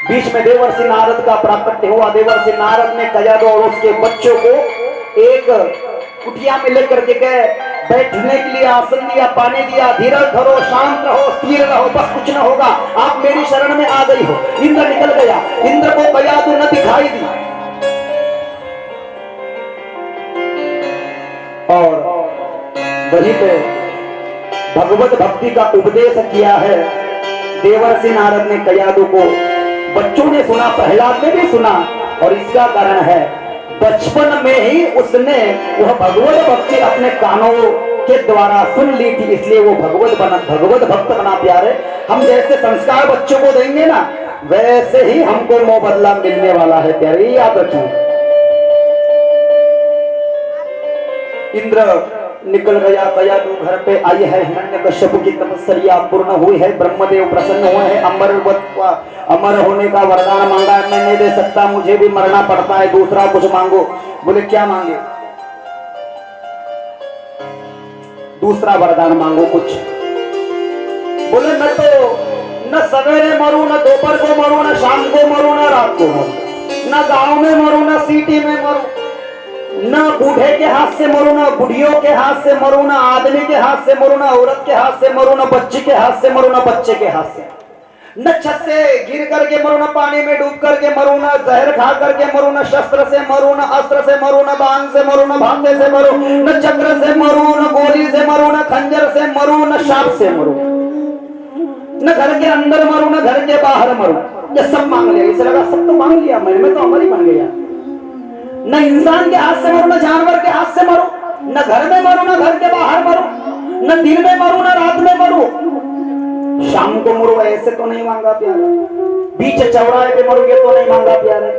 बीच में देवर्षि नारद का प्राकट्य हुआ। देवर्षि नारद ने कयादु और उसके बच्चों को एक कुटिया में लेकर के गए, बैठने के लिए आसन दिया, पानी दिया, धीरज धरो, शांत रहो, स्थिर रहो, बस कुछ न होगा, आप मेरी शरण में आ गई हो। इंद्र निकल गया। इंद्र को कयादु न दिखाई दी। वहीं पे भगवत भक्ति का उपदेश किया है देवर्षि नारद ने कयादु को। बच्चों ने सुना, प्रहलाद ने भी सुना, और इसका कारण है बचपन में ही उसने वह भगवत भक्ति अपने कानों के द्वारा सुन ली थी, इसलिए वो भगवत भक्त बना। प्यारे, हम जैसे संस्कार बच्चों को देंगे ना, वैसे ही हमको मोह बदला मिलने वाला है। प्यारे, याद रखिए। इंद्र निकल गया, कयादु घर पे आई है। हिरण्यकश्यप की तपस्या पूर्ण हुई है, ब्रह्मदेव प्रसन्न हुए हैं, अमर होने का वरदान मांगा। मैं नहीं दे सकता, मुझे भी मरना पड़ता है, दूसरा कुछ मांगो। बोले क्या मांगे? दूसरा वरदान मांगो कुछ। बोले मैं तो न सवेरे मरूं, न दोपहर को मरूं, न शाम को मरूं, न रात को मरूं, न गांव में मरूं, न सिटी में मरूं, न बूढ़े के हाथ से मरूं, न बुढ़ियों के हाथ से मरूं, न आदमी के हाथ से मरूं, न औरत के हाथ से मरूं, न बच्ची के हाथ से मरूं, न बच्चे के हाथ से, न छत से गिर करके मरूं, न पानी में डूब करके मरूं, न जहर खा करके मरूं, न शस्त्र से मरूं, न अस्त्र से मरूं, न बाण से मरूं, न भाते से मरूं, न चक्र से मरूं, न गोली से मरूं, न खंजर से मरूं, न शाप से मरूं, न घर के अंदर मरूं, न घर के बाहर मरूं। ये सब मांग लिया। इसे लगा सब तो मांग लिया, मैं तो अमर ही बन गया। न इंसान के हाथ से मरूं, न जानवर के हाथ से मरूं, न घर में मरूं, न घर के बाहर मरूं, न दिन में मरूं, न रात में मरूं, शाम को मरूं, ऐसे तो नहीं मांगा प्यारे। बीच चौराहे पे मरोगे तो नहीं मांगा प्यारे।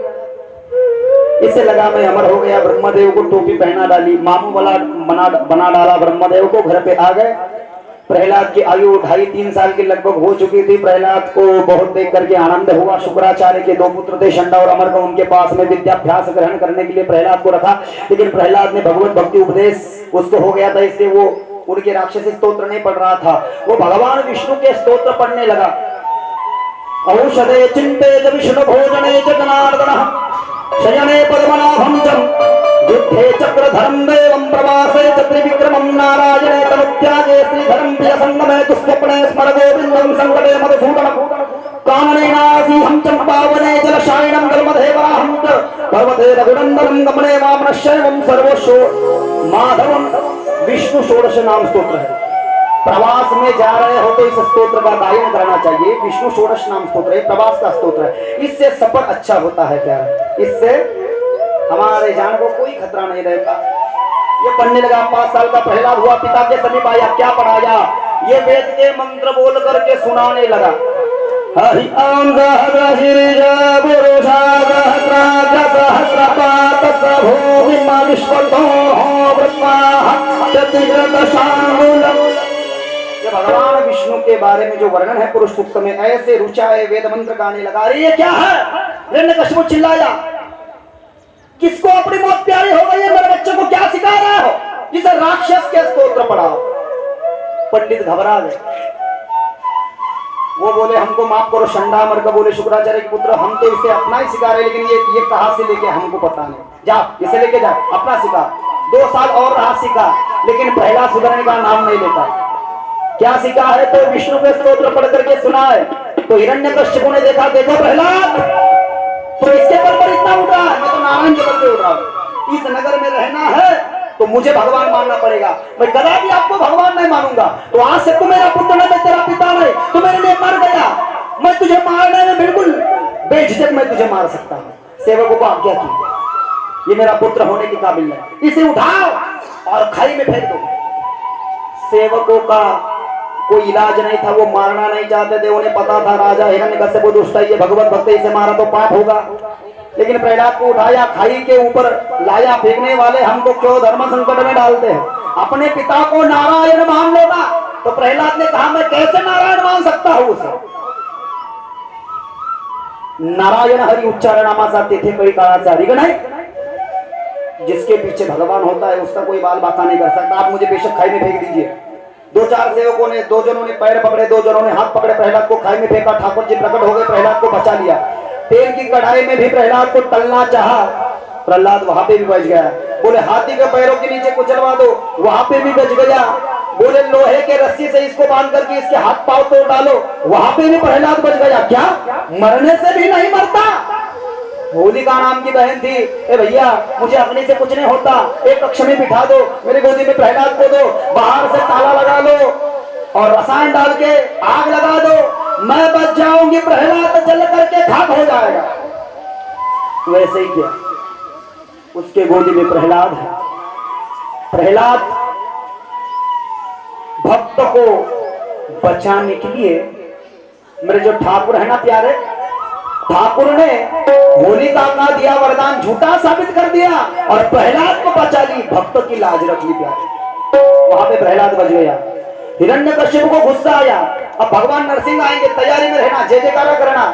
इसे लगा मैं अमर हो गया। ब्रह्मदेव को टोपी पहना डाली, मामू वाला बना डाला ब्रह्मदेव को। घर पे आ गए। प्रहलाद की आयु 2.5-3 साल की लगभग हो चुकी थी। प्रहलाद को बहुत देख करके आनंद हुआ। शुक्राचार्य के 2 पुत्र थे, षंडा और अमर, को उनके पास में विद्याभ्यास ग्रहण करने के लिए प्रहलाद को रखा। लेकिन प्रहलाद ने भगवत भक्ति उपदेश उसको हो गया था, इसलिए वो उनके राक्षसी स्तोत्र नहीं पढ़ रहा था, वो भगवान विष्णु के स्तोत्र पढ़ने लगा। औषधे चिंते विष्णु भोजने जनार्दन शयने पद्मनाभं च युद्धे चक्रधरं देवं प्रवासे च त्रिविक्रमं नारायणे तनुत्यागे श्रीधरं प्रियसंगमे दुःस्वप्ने स्मर गोविन्दं संकटे मधुसूदनं काननेनासीहं चम्पावने जलशायिनं धर्मदेवाहं च पर्वते रघुनन्दनं गमने वामनश्चैवं सर्वशो माधवं। विष्णु षोडश नाम स्तोत्र है। प्रवास में जा रहे हो तो इस स्तोत्र का गायन करना चाहिए। विष्णु षोडश नाम स्तोत्र है, प्रवास का स्तोत्र है। इससे सफर अच्छा होता है प्यारा, इससे हमारे जान को कोई खतरा नहीं रहता। ये पढ़ने लगा। 5 साल का प्रहलाद हुआ, पिता के समीप आया। क्या पढ़ाया? ये वेद के मंत्र बोल करके सुनाने लगा। हरि ओम सहस्रशीर्ष पुरुषा सहस्राक्ष सहस्रपात सभूमिमा विश्वतो वृत्ताः प्रतिग्रतशामूलम्। ये भगवान विष्णु के बारे में जो वर्णन है पुरुष सूक्त में, ऐसे रुचाए वेद मंत्र गाने लगा। अरे ये क्या है? हिरण्यकश्यप चिल्लाया, किसको अपनी मौत प्यारी हो गई है? मेरे बच्चे को क्या सिखा रहे हो? जिसे राक्षस के स्तोत्र पढ़ाओ। पंडित घबरा गए। वो बोले हमको माफ करो। षंडा मर्ग बोले शुक्राचार्य के पुत्र, हम तो इसे अपना ही सिखा रहे, लेकिन ये कहां से लेके हमको पता नहीं। जा इसे लेके जा, अपना सिखा। 2 साल और रहा सीखा, लेकिन प्रहलाद सुधरने का नाम नहीं लेता। क्या सीखा है? तो विष्णु के स्तोत्र पढ़ करके सुना है। तो हिरण्यकश्यप ने देखा, देखो प्रहलाद तो इसके पर इतना उठ रहा है, मैं तो नारायण के बल पे उठ रहा हूं। इस नगर में रहना है तो मुझे भगवान मानना पड़ेगा। मैं कदा भी आपको भगवान नहीं मानूंगा। तो आज से तू मेरा पुत्र नहीं, मैं तेरा पिता नहीं, तू मेरे लिए मर गया। मैं तुझे मारने में बिल्कुल बेझिझक मैं तुझे मार सकता हूं। सेवकों को आज्ञा की, ये मेरा पुत्र होने के काबिल नहीं, इसे उठाओ और खाई में फेंक दो। सेवकों का कोई इलाज नहीं था, वो मारना नहीं चाहते थे। उन्हें पता था राजा हिरण्यकश्यप दुष्ट है, ये भगवत भक्त, इसे मारा तो पाप होगा। लेकिन प्रहलाद को उठाया, खाई के ऊपर लाया। फेंकने वाले हमको क्यों धर्म संकट में डालते हैं? अपने पिता को नारायण मान लेना। तो प्रहलाद ने कहा मैं कैसे नारायण मान सकता हूं उसे? नारायण हरि उच्चारणामाचा तेथे कई काळाचा अधिगण है। जिसके पीछे भगवान होता है उसका कोई बाल बाका नहीं कर सकता। आप मुझे बेशक खाई में फेंक दीजिए। 2-4 सेवकों ने, 2 जनों ने पैर पकड़े, 2 जनों ने हाथ पकड़े, प्रहलाद को खाई में फेंका। ठाकुर जी प्रकट हो गए, प्रहलाद को बचा लिया। तेल की कढ़ाई में भी प्रहलाद को तलना चाहा, प्रहलाद वहां पे भी बच गया। बोले हाथी के पैरों के नीचे कुचलवा दो, वहां पे भी बच गया। बोले लोहे के रस्सी से इसको बांध करके इसके हाथ पांव तोड़ डालो, वहां पे भी प्रहलाद बच गया। क्या? मरने से भी नहीं मरता। होलिका नाम की बहन थी, ए भैया मुझे अपने से कुछ नहीं होता, एक कक्ष में बिठा दो, मेरी गोदी में प्रहलाद को दो, बाहर से ताला लगा लो और रसायन डाल के आग लगा दो, मैं बच जाऊंगी, प्रहलाद जल करके खाक हो जाएगा। वैसे ही किया, उसके गोदी में प्रहलाद है। प्रहलाद भक्त को बचाने के लिए मेरे जो ठाकुर है ना प्यारे, ठाकुर ने होलिका का दिया वरदान झूठा साबित कर दिया और प्रहलाद को बचा ली, भक्त की लाज रख ली प्यारे। वहां पे प्रहलाद बच गया। हिरण्यकश्यप को गुस्सा आया, अब भगवान नरसिंह आएंगे, तैयारी में रहना, जय जयकारा करना।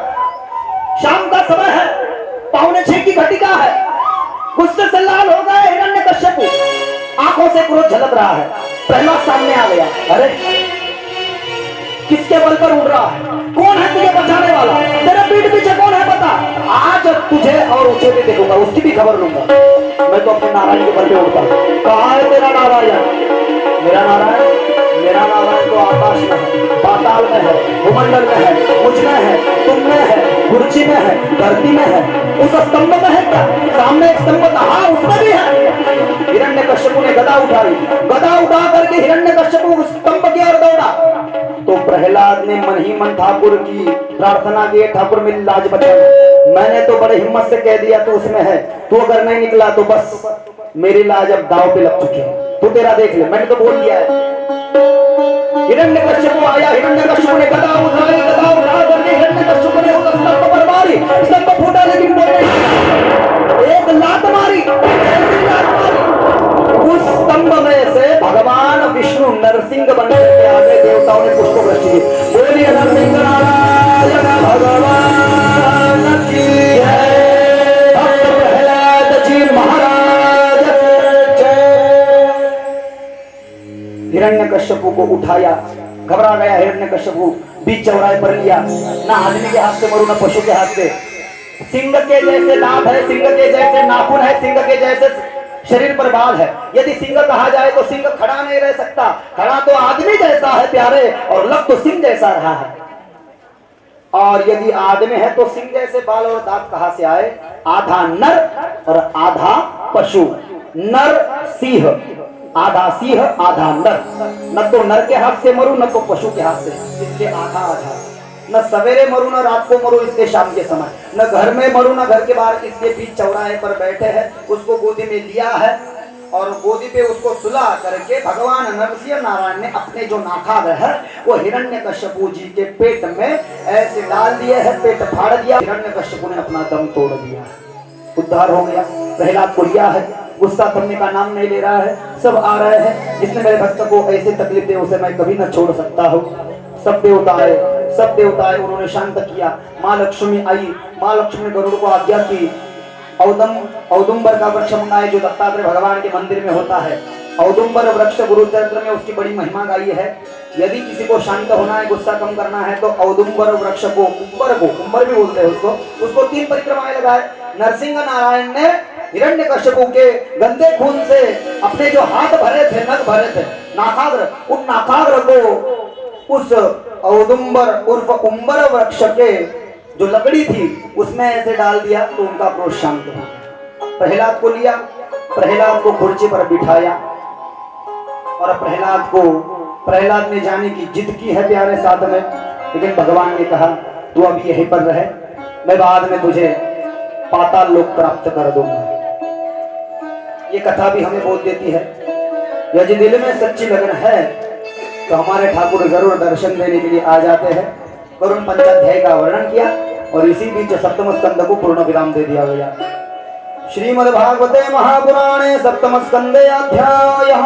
शाम का समय है, 5:45 की घटिका है। गुस्से से लाल हो गए हिरण्यकश्यप, आंखों से क्रोध झलक रहा है। प्रहलाद सामने आ गया, अरे किसके बल पर उड़ रहा है, कौन है तुझे बचाने वाला, तेरे पीठ पीछे कौन है बता, आज तुझे और उसे भी देखूंगा, उसकी भी खबर लूंगा। मैं तो अपने नारायण के बल पे उड़ता हूं। कहाँ है तेरा नारायण? मेरा नारायण तो आकाश में है, पाताल में है, भूमंडल में है, मुझ में है, तुम में है, कुर्सी में है, धरती में है, उस स्तंभ में है क्या? सामने एक स्तंभ था, हाँ उसमें भी है। हिरण्यकश्यप ने गदा उठाई, गदा उठा करके हिरण्यकश्यप उस स्तंभ की ओर दौड़ा। तो प्रहलाद ने मन ही मन ठाकुर की प्रार्थना की, ठाकुर मेरी लाज बचाना। मैंने तो बड़े हिम्मत से कह दिया तो उसमें है, तू अगर नहीं निकला तो बस मेरी लाज अब दांव पे लग चुकी है, तू तेरा देख ले, मैंने तो बोल दिया है। हिरण्यकश्यप आया, हिरण्यकश्यप ने गदा उठाई, गदा उठा करके हिरण्यकश्यप ने उस स्तंभ पर मारी, स्तंभ फूटा लेकिन एक लात मारी, ऐसी लात मारी, उस स्तंभ में से भगवान विष्णु नरसिंह बन करके आगे देवताओं ने पुष्प वृष्टि की। बोलिए नरसिंह नारायण भगवान की जय, भक्त प्रहलाद जी महाराज की जय। हिरण्यकश्यप को उठाया, घबरा गया हिरण्यकश्यप, बीच चौराहे पर लिया, ना आदमी के हाथ से मरू ना पशु के हाथ से। सिंह के जैसे दांत है, सिंह के जैसे नाखून है, सिंह के जैसे शरीर पर बाल है। यदि सिंह कहा जाए तो सिंह खड़ा नहीं रह सकता, खड़ा तो आदमी जैसा है प्यारे, और लग तो सिंह जैसा रहा है। और यदि आदमी है तो सिंह जैसे बाल और दांत कहां से आए? आधा नर और आधा पशु। नर सिंह, आधा सिंह आधा नर, न तो नर के हाथ से मरू न तो पशु के हाथ से, इसलिए आधा आधा। न सवेरे मरू न रात को मरू, इसके शाम के समय, न घर में मरू न घर के बाहर, इसके बीच चौराहे पर बैठे हैं। उसको गोदी में लिया है और गोदी पे उसको सुला करके भगवान नरसिंह नारायण ने अपने जो नाखाग्र है वो हिरण्यकश्यपु जी के पेट में ऐसे डाल दिए है, पेट फाड़ दिया। हिरण्यकश्यपु ने अपना दम तोड़ दिया, उद्धार हो गया। प्रहलाद को लिया है, गुस्सा थमने का नाम नहीं ले रहा है, सब आ रहे हैं। जिसने मेरे भक्त को ऐसे तकलीफ दी उसे मैं कभी न छोड़ सकता हूँ। सब देवता आए, उन्होंने शांत किया। माँ लक्ष्मी आई, माँ लक्ष्मी ने गरुड़ को आज्ञा की, औदुंबर का वृक्ष मंगाए जो दत्तात्रेय भगवान के मंदिर में होता है। औदुंबर वृक्ष गुरु चरित्र में उसकी बड़ी महिमा गाई है। यदि किसी को शांत होना है, गुस्सा कम करना है तो औदुंबर वृक्ष को, कुंबर भी बोलते हैं उसको 3 परिक्रमाएं लगाए। नरसिंह नारायण ने हिरण्यकश्यपु के गंदे खून से अपने जो हाथ भरे थे, नख भरे थे, नाखाग्र, उन नाखाग्र को उस औदुंबर उर्फ उम्बर वृक्ष के जो लकड़ी थी उसमें ऐसे डाल दिया तो उनका क्रोध शांत हुआ। प्रहलाद को लिया, प्रहलाद को कुर्सी पर बिठाया और प्रहलाद ने जाने की जिद की है प्यारे साथ में, लेकिन भगवान ने कहा तू अभी यहीं पर रहे, मैं बाद में तुझे पाताल लोक प्राप्त कर दूंगा। ये कथा भी हमें बोध देती है, यदि दिल में सच्ची लगन है तो हमारे ठाकुर जरूर दर्शन देने के लिए आ जाते हैं। वरुण पंचाध्याय का वर्णन किया और इसी बीच सप्तम स्कंद को पूर्ण विराम दे दिया गया। श्रीमद् भागवते महापुराणे सप्तम स्कंदे अध्यायः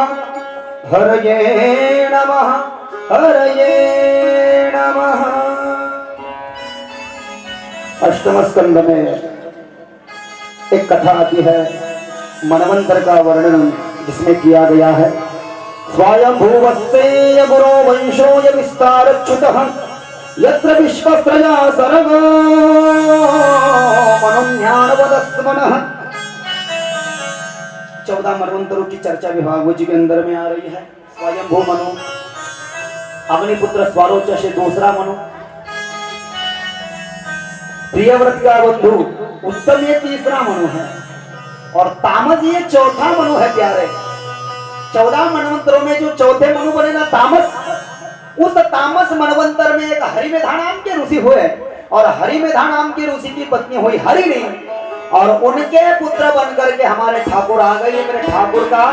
हरये नमः, हरये नमः। अष्टम स्कंद में एक कथा आती है, मनवंतर का वर्णन जिसमें किया गया है। स्वयंभुवस्तेय गुरो वंशोय विस्तारच्युतः यत्र विश्वस्त्रया सर्गो मनोज्ञानवदस्मनः। 14 मनवंतरों की चर्चा विभाग जी के अंदर में आ रही है। स्वयंभू मनु, अग्निपुत्र स्वारोच से दूसरा मनु, प्रियव्रत का बंधु उत्तम ये तीसरा मनु है और तामस ये चौथा मनु है प्यारे। 14 मनवंतरों में जो चौथे मनु बने ना तामस, उस तामस मनवंतर में एक हरिमेधा नाम के ऋषि हुए और हरिमेधा नाम की ऋषि की पत्नी हुई हरिणी और उनके पुत्र बनकर के हमारे ठाकुर आ गए। मेरे ठाकुर का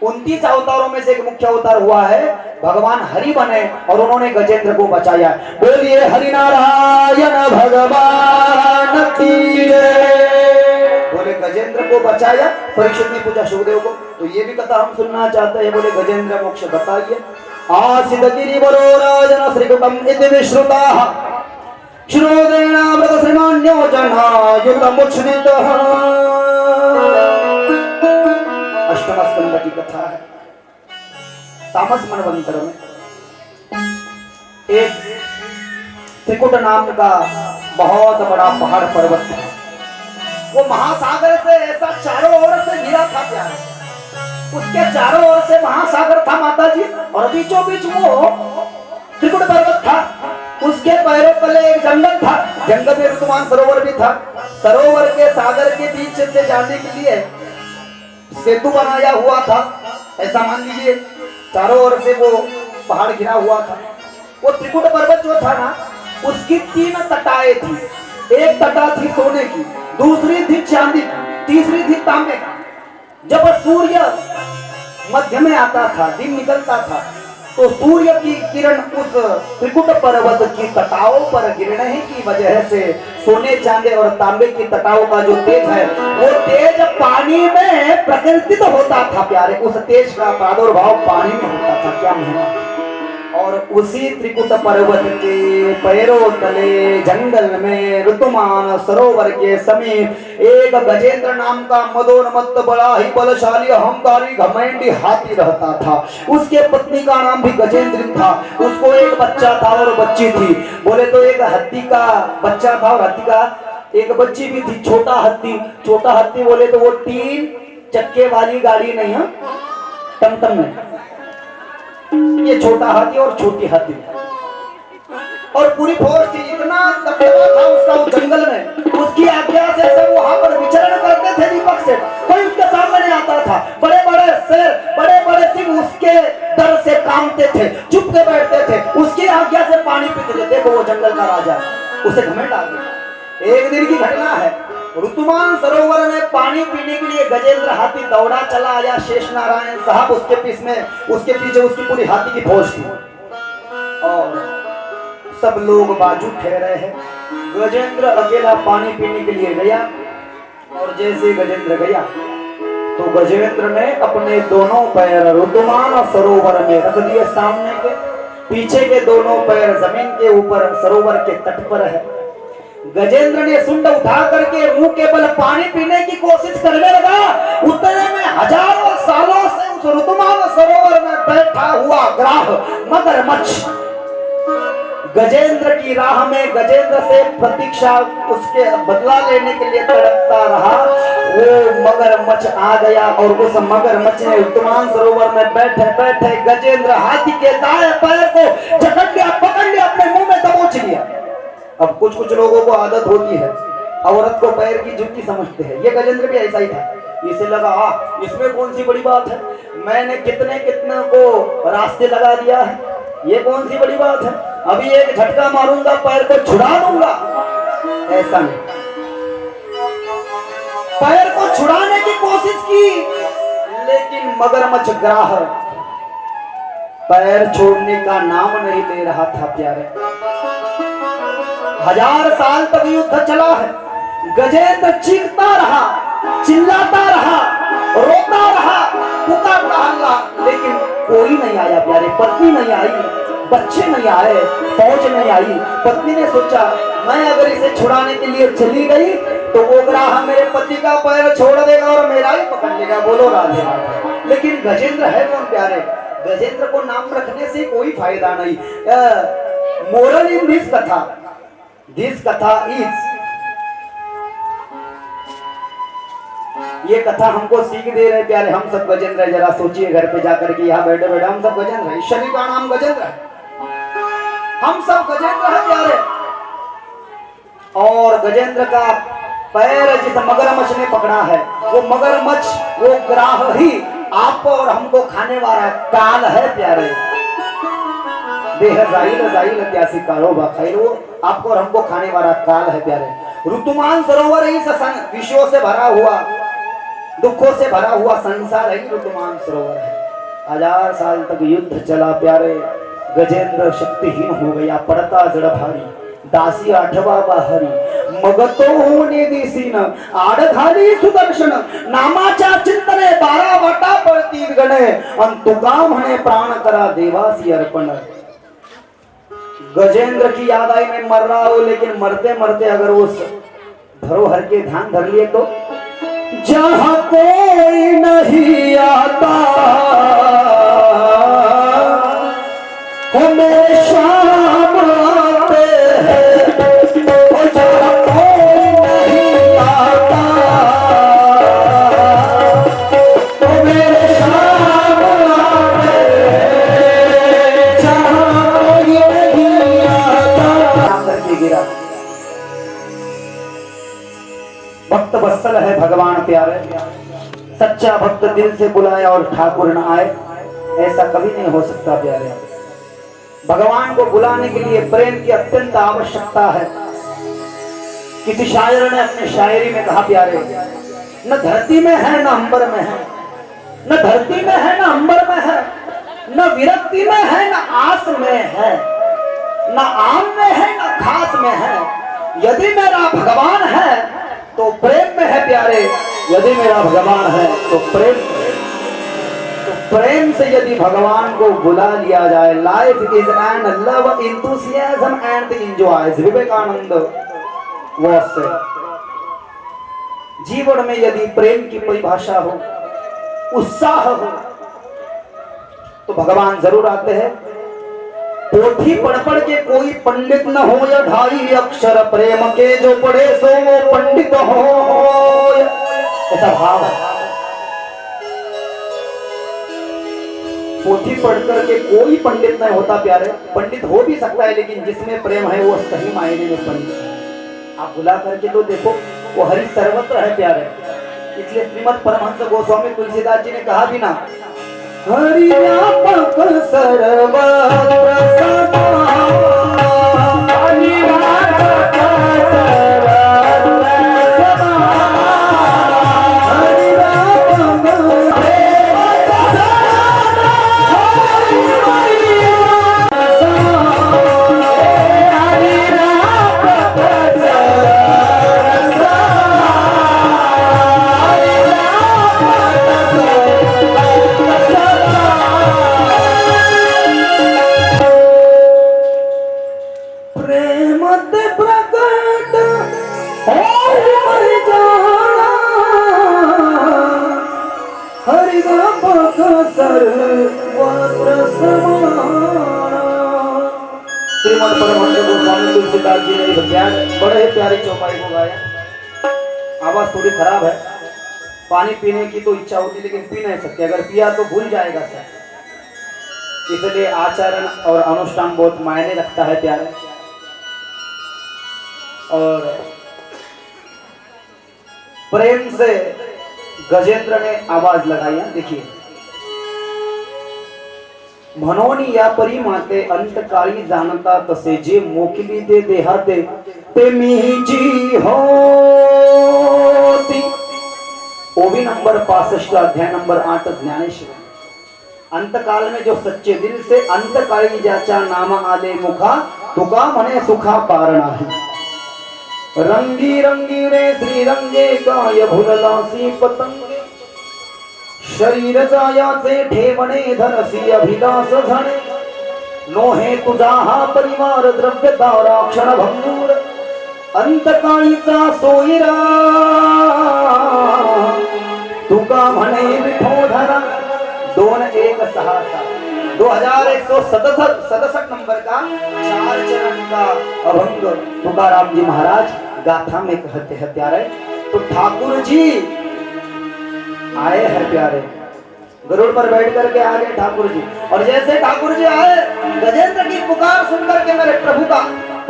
29 अवतारों में से एक मुख्य अवतार हुआ है, भगवान हरि बने और उन्होंने गजेंद्र को बचाया। बोलिए हरि नारायण भगवान की जय। बोले गजेंद्र को बचाया, परीक्षित ने पूछा सुखदेव को, तो ये भी कथा हम सुनना चाहते हैं। बोले गजेंद्र मोक्ष बताइए। आसित गिरिवरो राजन श्रीकुटम इति विश्रुताः श्रोदेनामृत श्रीमान्यो जनायुतमुच्छ्रितः। अष्टम स्कंद की कथा है। तामस मनवंतर में एक त्रिकुट नाम का बहुत बड़ा पहाड़ पर्वत था। वो महासागर से ऐसा चारों ओर से घिरा था प्यार, उसके चारों ओर से महासागर था माता जी और बीचों बीच वो त्रिकुट पर्वत था। उसके पैरों तले एक जंगल था, जंगल में ऋतुमान सरोवर भी था। सरोवर के सागर के बीच से जाने के लिए सेतु बनाया हुआ था। ऐसा मान लीजिए चारों ओर से वो पहाड़ घिरा हुआ था। वो त्रिकुट पर्वत जो था ना, उसकी 3 तटाएं थी। एक तटा थी सोने की, दूसरी थी चांदी की, तीसरी थी तांबे की। जब सूर्य मध्य में आता था, दिन निकलता था, तो सूर्य की किरण उस त्रिकुट पर्वत की तटाओं पर गिरने की वजह से सोने चांदी और तांबे की तटाओं का जो तेज है, वो तेज पानी में प्रकर्षित होता था प्यारे। उस तेज का प्रादुर्भाव पानी में होता था, क्या महिमा। और उसी त्रिकुट पर्वत के पैरों तले जंगल में ऋतुमान सरोवर के समीप एक गजेंद्र नाम का मदोन्मत्त बड़ा ही बलशाली अहंकारी घमंडी हाथी रहता था। उसके पत्नी का नाम भी गजेंद्र था। उसको एक बच्चा था और बच्ची थी। बोले तो एक हाथी का बच्चा था और हाथी का एक बच्ची भी थी, छोटा हाथी। छोटा हाथी बोले तो वो 3 चक्के वाली गाड़ी नहीं है, टमटम नहीं, ये छोटा हाथी और छोटी हाथी और पूरी फौज थी। इतना दबदबा था उसका उस जंगल में, उसकी आज्ञा से सब वहां पर विचरण करते थे। दीपक से कोई उसके सामने नहीं आता था। बड़े बड़े शेर, बड़े बड़े सिंह उसके डर से कांपते थे, चुप के बैठते थे, उसकी आज्ञा से पानी पीते थे। देखो वो जंगल का राजा, उसे घमंड आ गया। एक दिन की घटना है, ऋतुमान सरोवर में पानी पीने के लिए गजेंद्र हाथी दौड़ा चला आया। शेष नारायण साहब उसके पीछे उसकी पूरी हाथी की फौज थी और सब लोग बाजू ठहरे हैं। गजेंद्र अकेला पानी पीने के लिए गया और जैसे गजेंद्र गया तो गजेंद्र ने अपने दोनों पैर ऋतुमान सरोवर में रख दिए। सामने के पीछे के दोनों पैर जमीन के ऊपर सरोवर के तट पर है। गजेंद्र ने सुंड उठा करके मुंह के बल पानी पीने की कोशिश करने लगा। उतने में हजारों सालों से उस ऋतुमान सरोवर में बैठा हुआ ग्राह मगरमच्छ गजेंद्र की राह में गजेंद्र से प्रतीक्षा उसके बदला लेने के लिए तड़पता रहा। वो मगरमच्छ आ गया और उस मगरमच्छ ने ऋतुमान सरोवर में बैठे बैठे गजेंद्र हाथी के दाएं पैर को जकड़ लिया, पकड़ लिया, अपने मुंह में दबोच लिया। अब कुछ कुछ लोगों को आदत होती है, औरत को पैर की जूती समझते हैं। ये गजेंद्र भी ऐसा ही था। इसे लगा इसमें कौन सी बड़ी बात है, मैंने कितने कितने को रास्ते लगा दिया है, ये कौन सी बड़ी बात है, अभी एक झटका मारूंगा पैर को छुड़ा दूंगा। ऐसा नहीं, पैर को छुड़ाने की कोशिश की लेकिन मगरमच्छ ग्राह पैर छोड़ने का नाम नहीं ले रहा था प्यारे। 1000 साल तक युद्ध चला है। गजेंद्र चीखता रहा, चिल्लाता रहा, रोता रहा, पुकारता रहा, लेकिन कोई नहीं आया प्यारे। पत्नी नहीं आई, बच्चे नहीं आए, फौज नहीं आई। पत्नी ने सोचा मैं अगर इसे छुड़ाने के लिए चली गई तो वो ग्राह मेरे पति का पैर छोड़ देगा और मेरा ही पकड़ लेगा। बोलो राधे राधे। लेकिन गजेंद्र है कौन प्यारे? गजेंद्र को नाम रखने से कोई फायदा नहीं। मोरल इन दिस कथा, दिस कथा इज, ये कथा हमको सीख दे रहे प्यारे। हम सब गजेंद्र है, जरा सोचिए घर पे जाकर के, यहाँ बैठे बैठे हम सब गजेंद्र है। शनि का नाम गजेंद्र है, हम सब गजेंद्र है प्यारे। और गजेंद्र का पैर जिस मगरमच्छ ने पकड़ा है, वो मगरमच्छ, वो ग्राह ही आपको और हमको खाने वाला काल है प्यारे। त्यासी कालो बाखैरो, आपको और हमको खाने वाला काल है प्यारे। ऋतुमान सरोवर ही विषयों से भरा हुआ, दुखों से भरा हुआ संसार ही ऋतुमान सरोवर है। 1000 साल तक युद्ध चला प्यारे, गजेंद्र शक्तिहीन हो गया, पड़ता जड़ भारी, दासी आठवा बाहरी, मगतो होणे दिसीन, आडघाली सुदर्शन, नामाच्या चिंतने 12 वाटा पडती गणे, अन तुका म्हणे प्राण करा देवासी अर्पण। गजेंद्र की याद आई, मैं मर रहा हूं, लेकिन मरते मरते अगर उस धरोहर के ध्यान धर लिए तो जहां कोई नहीं आता मेरे शाम आते हैं, जहां कोई नहीं आता मेरे शाम आते हैं, जहां कोई नहीं आता। करके गिरा। भक्त वत्सल है भगवान प्यारे, सच्चा भक्त दिल से बुलाया और ठाकुर न आए, ऐसा कभी नहीं हो सकता प्यारे। भगवान को बुलाने के लिए प्रेम की अत्यंत आवश्यकता है। किसी शायर ने अपनी शायरी में कहा प्यारे, न धरती में है न अंबर में है, न धरती में है न अंबर में है, न विरक्ति में है न आस में है, न आम में है न खास में है। यदि मेरा भगवान है तो प्रेम में है प्यारे, यदि मेरा भगवान है तो प्रेम, तो प्रेम से यदि भगवान को बुला लिया जाए। Life is and love enthusiasm and enjoys, Vivekananda वो से जीवन में यदि प्रेम की परिभाषा हो, उत्साह हो, तो भगवान जरूर आते हैं। पोथी पढ़ पढ़ के कोई पंडित न हो, या 2.5 अक्षर प्रेम के जो पढ़े सो वो पंडित हो, ऐसा भाव है। पोथी पढ़ करके कोई पंडित नहीं होता प्यारे, पंडित हो भी सकता है, लेकिन जिसमें प्रेम है वो सही मायने में पंडित है। आप बुला करके तो देखो, वो हरि सर्वत्र है प्यारे। इसलिए श्रीमद परमहंस गोस्वामी तुलसीदास जी ने कहा भी ना, हरि व्यापक सर्वत्र सदा, हरि व्यापक सर्वत्र सदा, हरि व्यापक श्रीमद परमहंस गोस्वामी तुलसीदास जी ने बयान बड़े प्यारे चौपाई को गाया। आवाज थोड़ी खराब है, पानी पीने की तो इच्छा होती लेकिन पी नहीं सकते, अगर पिया तो भूल जाएगा सर। इसलिए आचरण और अनुष्ठान बहुत मायने रखता है प्यारे। और प्रेम से गजेंद्र ने आवाज लगाई है, देखिए। म्हणोनी या परी माते अंतकाळी जानता तसे, जे मोकली दे देहाते ते मीची होती। ओवी नंबर 65 अध्याय नंबर 8 ज्ञानेश्वर। अंतकाल में जो सच्चे दिल से अंतकाळी ज्याच्या नाम आले मुखा, तुका म्हणे सुखा पार नाही। रंगी रंगी रे श्रीरंगे काय भुललासी पतंगे, शरीर जायाचे ठेवणे धनसी अभिलाष झणे। नोहे तुझा हा परिवार द्रव्य तारा क्षण भंगूर, अंतकाळीचा सोयरा तुका म्हणे विठोधरा। 2167 2167 नंबर का 4 चरण का अभंग तुकाराम जी महाराज गाथा में कहते हैं प्यारे। तो ठाकुर जी आए हैं प्यारे, गरुड़ पर बैठ करके आ गए ठाकुर जी। और जैसे ठाकुर जी आए, गजेंद्र की पुकार सुनकर के मेरे प्रभु का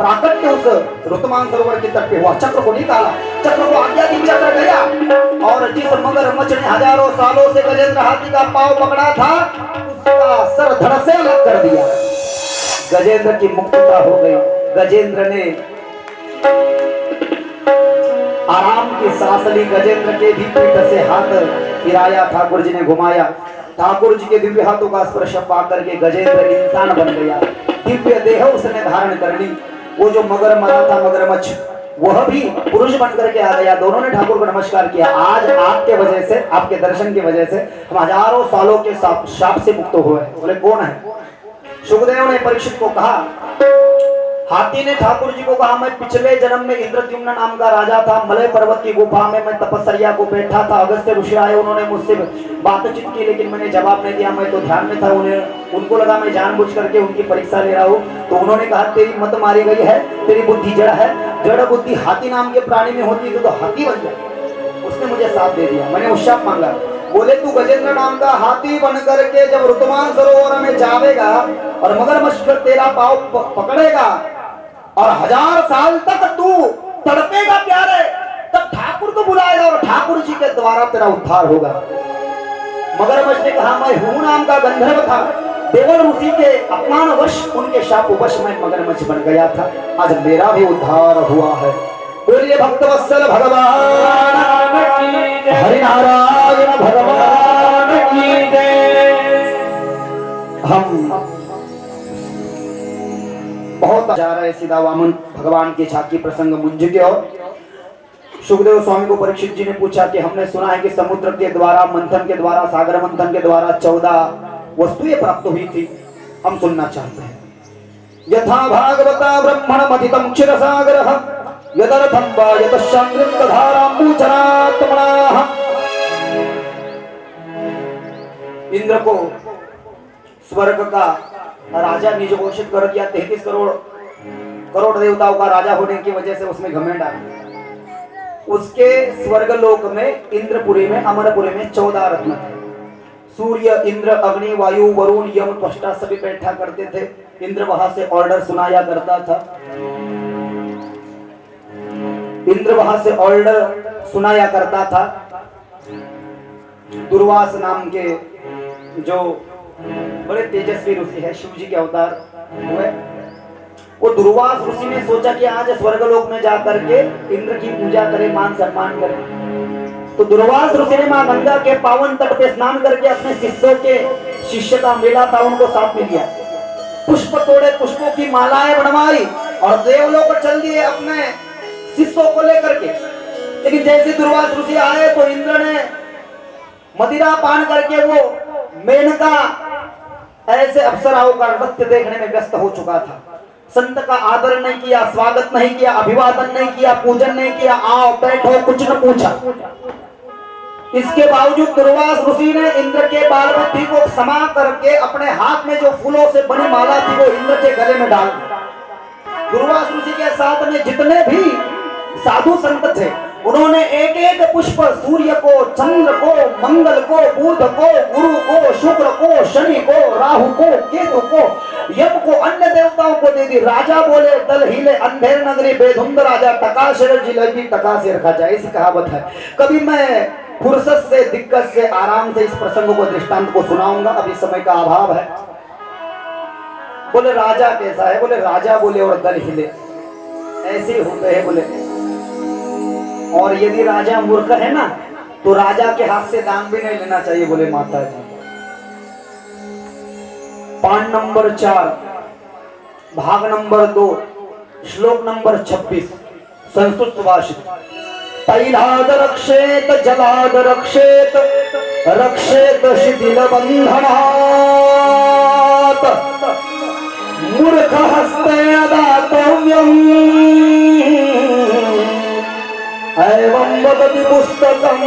प्राकट्य उस रुतमान सरोवर के तट पे हुआ। चक्र को निकाला, चक्र को आज्ञा दी, चक्र गया और जिस मगरमच्छ ने हजारों सालों से गजेंद्र हाथी का पांव पकड़ा था उसका सर धड़ से अलग कर दिया। गजेंद्र की मुक्तता हो गई। गजेंद्र ने आराम की सांस ली। गजेंद्र के भी पीठ से हाथ फिराया, ठाकुर जी ने घुमाया। ठाकुर जी के दिव्य हाथों का स्पर्श पाकर के गजेंद्र इंसान बन गया, दिव्य देह उसने धारण कर ली। वो जो मगर मरा था मगरमच्छ, वह भी पुरुष बन करके आ गया। दोनों ने ठाकुर को नमस्कार किया। आज आपके वजह से, आपके दर्शन की वजह से हम हजारों सालों के शाप से मुक्त हुए। बोले कौन है? सुखदेव ने परीक्षित को कहा, हाथी ने ठाकुर जी को कहा, मैं पिछले जन्म में इंद्रद्युम्न नाम का राजा था। मलय पर्वत की गुफा में मैं तपस्या को बैठा था। अगस्त्य ऋषि आए, उन्होंने मुझसे बातचीत की लेकिन मैंने जवाब नहीं दिया। मैं तो ध्यान में था। उनको लगा मैं जानबूझ करके उनकी परीक्षा ले रहा हूँ। तो उन्होंने कहा तेरी मत मारी गई है, तेरी बुद्धि जड़ है। जड़ बुद्धि हाथी नाम के प्राणी में होती है तो हाथी बन जाए। उसने मुझे साथ दे दिया। मैंने उशाप मांगा। बोले तू गजेंद्र नाम का हाथी बन करके जब रुतमान सरोवर में जावेगा और मगरमच्छ तेरा पांव पकड़ेगा और 1000 साल तक तू तड़पेगा प्यारे, तब ठाकुर को बुलाएगा और ठाकुर जी के द्वारा तेरा उद्धार होगा। मगरमच्छ ने कहा मैं हूं नाम का गंधर्व था। देवल ऋषि के अपमानवश, उनके शापवश मैं मगरमच्छ बन गया था। आज मेरा भी उद्धार हुआ है। बोलिए भक्तवत्सल भगवान हरिनारायण भगवान की जय। हम बहुत जा रहे सीधा वामन भगवान के झांकी प्रसंग मुंज के ओर। सुखदेव स्वामी को परीक्षित जी ने पूछा कि हमने सुना है कि समुद्र के द्वारा, मंथन के द्वारा, सागर मंथन के द्वारा 14 वस्तुएं प्राप्त हुई थी। हम सुनना चाहते हैं। यथा भागवता ब्रह्मण मथितम क्षीरसागरः यदर्थम वा यतशांग्रितधाराम्बुचरात्मनाः। इंद्र को स्वर्ग का राजा निज घोषित कर दिया। 33 करोड़ देवताओं का राजा होने की वजह से उसमें घमंड आ गया। उसके स्वर्ग लोक में, इंद्रपुरी में, अमरपुरी में 14 रत्न थे। सूर्य, इंद्र, अग्नि, वायु, वरुण, यम, त्वष्टा सभी बैठा करते थे। इंद्र वहां से ऑर्डर सुनाया करता था। इंद्र वहां से ऑर्डर सुनाया करता था। दुर्वास नाम के जो बड़े तेजस्वी ऋषि है, शिव जी के अवतार हुए, वो दुर्वास ऋषि ने सोचा कि आज स्वर्गलोक में जाकर के इंद्र की पूजा करे, मान सम्मान करे। तो दुर्वास ऋषि ने मां गंगा के पावन तट पे स्नान करके अपने शिष्यों के शिष्य का मेला था उनको साथ में लिया। पुष्प तोड़े, पुष्पों की मालाएं बनवाई और देवलोक को चल दिए अपने शिष्यों को लेकर के। लेकिन जैसे दुर्वास ऋषि आए तो इंद्र ने मदिरा पान करके वो मेनका ऐसे अप्सराओं का नृत्य देखने में व्यस्त हो चुका था। संत का आदर नहीं किया, स्वागत नहीं किया, अभिवादन नहीं किया, पूजन नहीं किया, आओ बैठो कुछ न पूछा। इसके बावजूद दुर्वास ऋषि ने इंद्र के बाल बुद्धि को समा करके अपने हाथ में जो फूलों से बनी माला थी वो इंद्र के गले में डाल दी। दुर्वास ऋषि के साथ में जितने भी साधु संत थे उन्होंने एक एक पुष्प सूर्य को, चंद्र को, मंगल को, बुध को, गुरु को, शुक्र को, शनि को, राहु को, केतु को, यम को, अन्य देवताओं को दे दी। राजा बोले दल हिले, अंधेर नगरी बेधुंद राजा, टका शेर जिलेबी टका शेर खा जाए, ऐसी कहावत है। कभी मैं फुर्सत से, दिक्कत से, आराम से इस प्रसंग को, दृष्टांत को सुनाऊंगा। अभी समय का अभाव है। बोले राजा कैसा है? बोले राजा बोले और दल हिले, ऐसे होते हैं बोले। और यदि राजा मूर्ख है ना तो राजा के हाथ से दान भी नहीं लेना चाहिए बोले माता जी। पान नंबर 4 भाग नंबर 2 श्लोक नंबर 26 संस्कृत भाषित। तैलाद रक्षेत जलाद रक्षेत रक्षेत शिथिल बंधनात् मूर्ख हस्ते दातव्यम् एवं वदति पुस्तकम्।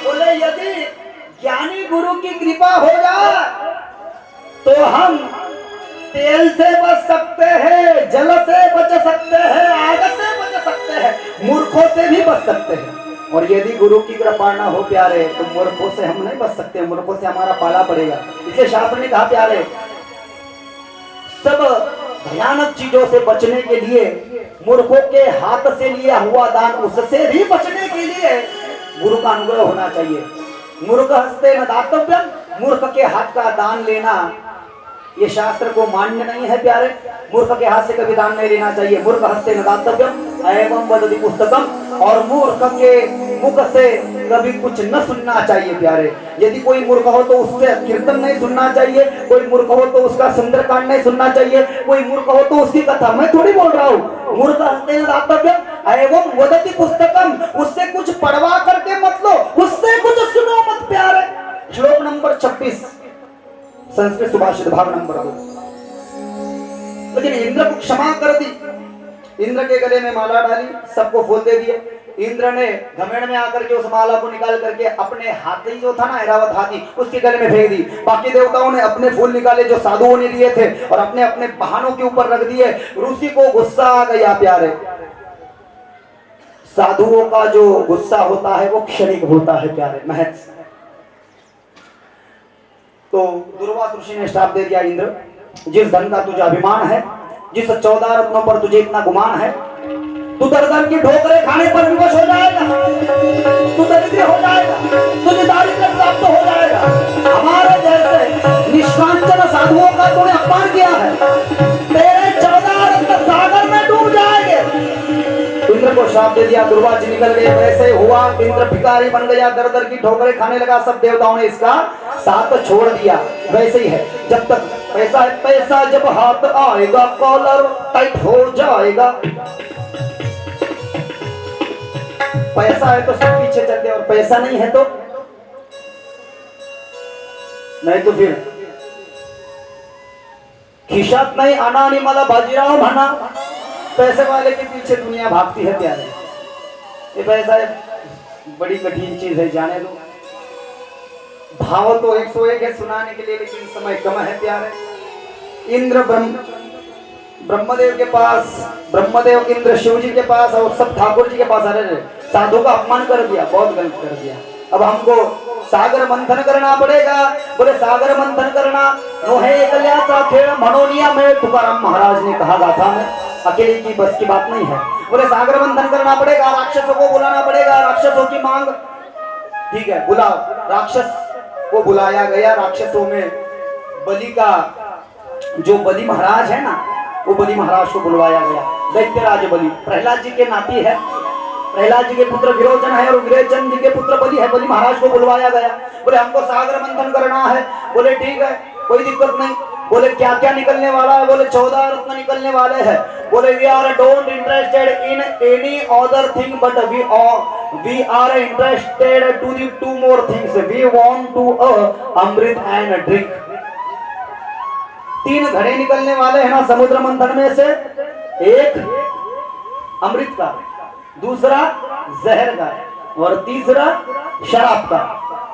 बोले यदि ज्ञानी गुरु की कृपा हो जाए तो हम तेल से बच सकते हैं, जल से बच सकते हैं, आग से बच सकते हैं, मूर्खों से भी बच सकते हैं। और यदि गुरु की कृपा न हो प्यारे तो मूर्खों से हम नहीं बच सकते, मूर्खों से हमारा पाला पड़ेगा। इसलिए शास्त्र ने कहा प्यारे, सब भयानक चीजों से बचने के लिए मूर्खों के हाथ से लिया हुआ दान, उससे भी बचने के लिए गुरु का अनुग्रह होना चाहिए। मूर्ख हस्ते न दातव्यम, मूर्ख के हाथ का दान लेना ये शास्त्र को मान्य नहीं है प्यारे। मूर्ख के हाथ से कभी दान नहीं लेना चाहिए। मूर्ख हस्ते न दातव्यम एवं वदति पुस्तकम, और मूर्ख के मुख से कभी कुछ न सुनना चाहिए प्यारे। यदि कोई मूर्ख हो तो उससे कीर्तन नहीं सुनना चाहिए, कोई मूर्ख हो तो उसका सुंदरकांड नहीं सुनना चाहिए, कोई मूर्ख हो तो उसकी कथा। मैं थोड़ी बोल रहा हूँ, मूर्ख हस्ते न दातव्यम एवं वदति पुस्तकम, उससे कुछ पढ़वा करके मत लो, उससे कुछ सुनो मत प्यारे। श्लोक नंबर 26 संस्कृत सुभाषित भाग नंबर 2। लेकिन इंद्र को क्षमा कर दी, इंद्र के गले में माला डाली, सबको फूल दे दिए। इंद्र ने घमेड़ में आकर के उस माला को निकाल करके अपने हाथी जो था ना, ऐरावत हाथी, उसके गले में फेंक दी। बाकी देवताओं ने अपने फूल निकाले जो साधुओं ने दिए थे और अपने अपने वाहनों के ऊपर रख दिए। ऋषि को गुस्सा आ गया प्यारे। साधुओं का जो गुस्सा होता है वो क्षणिक होता है प्यारे, महज। तो दुर्वास ऋषि ने श्राप दे दिया, इंद्र जिस धन का तुझे अभिमान है, जिस 14 रत्नों पर तुझे इतना गुमान है, तू दर की ठोकरे खाने पर विवश हो जाएगा, तू दरिद्र हो जाएगा, तुझे दारिद्र्य प्राप्त हो जाएगा। हमारे जैसे निष्कांचन साधुओं का तूने अपमान किया है, तेरे 14 रत्न सागर में डूब जाएंगे। इंद्र को श्राप दे दिया, दुर्वास जी निकल गए। वैसे हुआ, इंद्र भिखारी बन गया, दर की ठोकरे खाने लगा। सब देवताओं ने इसका साथ छोड़ दिया। वैसे ही है, जब तक पैसा है, पैसा जब हाथ आएगा कॉलर टाइट हो जाएगा। पैसा है तो सब पीछे चलते, और पैसा नहीं है तो नहीं, तो फिर खिशात नहीं आना नहीं मला बाजीराव भाना। पैसे वाले के पीछे दुनिया भागती है प्यारे। ये पैसा बड़ी कठिन चीज है, जाने दो। भाव तो 101 है सुनाने के लिए, लेकिन समय कम है प्यारे। इंद्र ब्रह्मदेव के पास, ब्रह्मदेव इंद्र शिव जी के पास और सब ठाकुर जी के पास आ रहे, साधु का अपमान कर दिया, बहुत गलत कर दिया। अब हमको सागर मंथन करना पड़ेगा। बोले सागर मंथन करना नोहे एकल्याचा खेळ मनोनिया में, तुकाराम महाराज ने कहा गाथा में, अकेले की बस की बात नहीं है। बोले सागर मंथन करना पड़ेगा, राक्षसों को बुलाना पड़ेगा, राक्षसों की मांग। ठीक है, बुलाओ। राक्षस को बुलाया गया। राक्षसों में बलि का जो बलि महाराज है ना, वो बलि महाराज को बुलवाया गया। दैत्यराज बलि प्रहलाद जी के नाती है, प्रहलाद जी के पुत्र विरोचन है और विरोचन जी के पुत्र बलि है। बलि महाराज को बुलवाया गया। बोले हमको सागर मंथन करना है। बोले ठीक है, कोई दिक्कत नहीं। बोले क्या क्या निकलने वाला है? बोले 14 रत्न निकलने वाले हैं। बोले we are don't interested in any other thing but we are interested to the 2 more things, we want to amrit and drink. 3 घड़े निकलने वाले हैं ना समुद्र मंथन में से, एक अमृत का, दूसरा जहर का और तीसरा शराब का।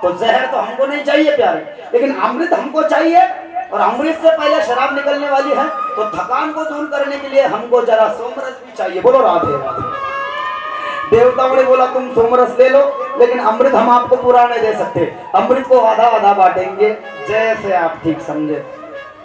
तो जहर तो हमको नहीं चाहिए प्यारे, लेकिन अमृत हमको चाहिए। और अमृत से पहले शराब निकलने वाली है, तो थकान को दूर करने के लिए हमको जरा सोमरस भी चाहिए। बोलो राधे राधे। देवताओं ने बोला तुम सोमरस ले लो, लेकिन अमृत हम आपको पूरा नहीं दे सकते, अमृत को आधा आधा बांटेंगे, जैसे आप ठीक समझे।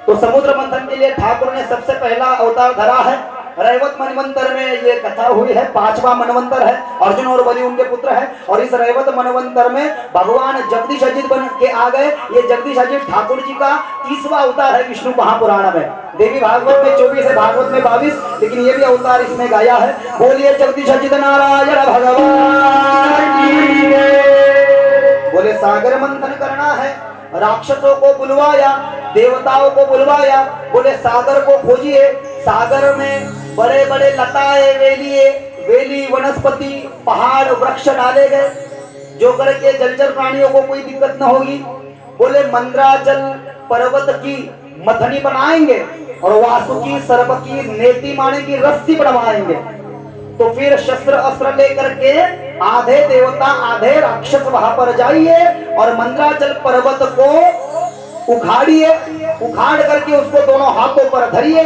तो समुद्र मंथन के लिए ठाकुर ने सबसे पहला अवतार धरा है। रैवत मनवंतर में ये कथा हुई है, 5वां मनवंतर है। अर्जुन और बलि उनके पुत्र है। और इस रैवत मनवंतर में भगवान जगदीश अजित बन के आ गए। ये जगदीश अजित ठाकुर जी का 30वां अवतार है विष्णु महापुराण में। देवी भागवत में 24 है, भागवत में 22, लेकिन ये भी अवतार इसमें गाया है। बोलिए जगदीश अजित नारायण भगवान की जय। बोले सागर मंथन करना है, राक्षसों को बुलवाया, देवताओं को बुलवाया। बोले सागर को खोजिए। सागर में बड़े बड़े लताएं, वेली वनस्पति, पहाड़, वृक्ष डाले गए, जो करके जलचर प्राणियों को कोई दिक्कत न होगी। बोले मंद्राचल पर्वत की मथनी बनाएंगे और वासुकी, सर्प की, नेति माने की रस्सी बनवाएंगे। तो फिर शस्त्र अस्त्र लेकर के आधे देवता आधे राक्षस वहां पर जाइए और मंद्राचल पर्वत को उखाड़िए, उखाड़ करके उसको दोनों हाथों पर धरिए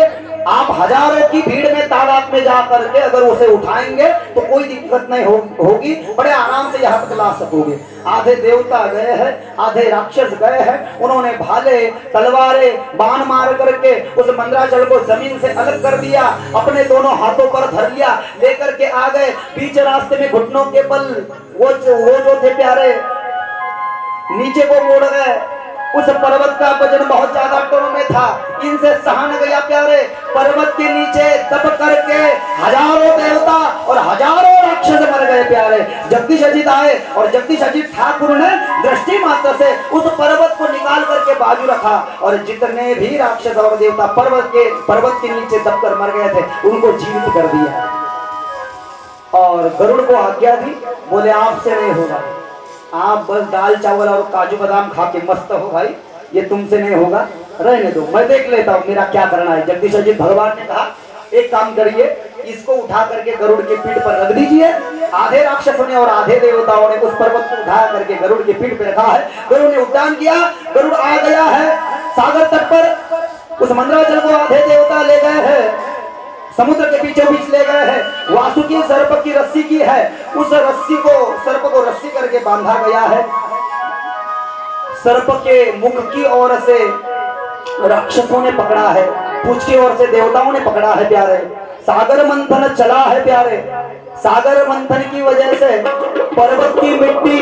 आप हजारों की भीड़ में तादाद में जा करके अगर उसे उठाएंगे तो कोई दिक्कत नहीं होगी, बड़े आराम से यहाँ तक ला सकोगे। आधे देवता गए हैं, आधे राक्षस गए हैं, उन्होंने भाले तलवारें बाण मार करके उस मंदराचल को जमीन से अलग कर दिया, अपने दोनों हाथों पर धर लिया, लेकर के आ गए। बीच रास्ते में घुटनों के बल वो जो थे प्यारे नीचे को मोड़ गए। उस पर्वत का वजन बहुत ज्यादा टनों में था, इनसे सहा न गया प्यारे। पर्वत के नीचे दब करके हजारों देवता और हजारों राक्षस मर गए प्यारे। जगदीश अजीत आए और जगदीश अजीत ठाकुर ने दृष्टि मात्र से उस पर्वत को निकाल करके बाजू रखा और जितने भी राक्षस और देवता पर्वत के नीचे दबकर मर गए थे उनको जीवित कर दिया। और गरुड़ को आज्ञा दी, बोले आपसे नहीं होगा, आप बस दाल चावल और काजू बादाम खा के मस्त हो भाई, ये तुमसे नहीं होगा, रहने दो, मैं देख लेता हूँ मेरा क्या करना है। जगदीश अजीत भगवान ने कहा एक काम करिए, इसको उठा करके गरुड़ के पीठ पर रख दीजिए। आधे राक्षसों ने और आधे देवताओं ने उस पर्वत को उठा करके गरुड़ के पीठ पर रखा है। गरुड़ ने उद्यान किया, गरुड़ आ गया है सागर तट पर। उस मंदराचल को आधे देवता ले गए हैं, समुद्र के बीचों बीच ले गए हैं। वासुकी सर्प की रस्सी की है, उस रस्सी को सर्प को रस्सी करके बांधा गया है। सर्प के मुख की ओर से राक्षसों ने पकड़ा है, पूंछ की ओर से देवताओं ने पकड़ा है प्यारे। सागर मंथन चला है प्यारे। सागर मंथन की वजह से पर्वत की मिट्टी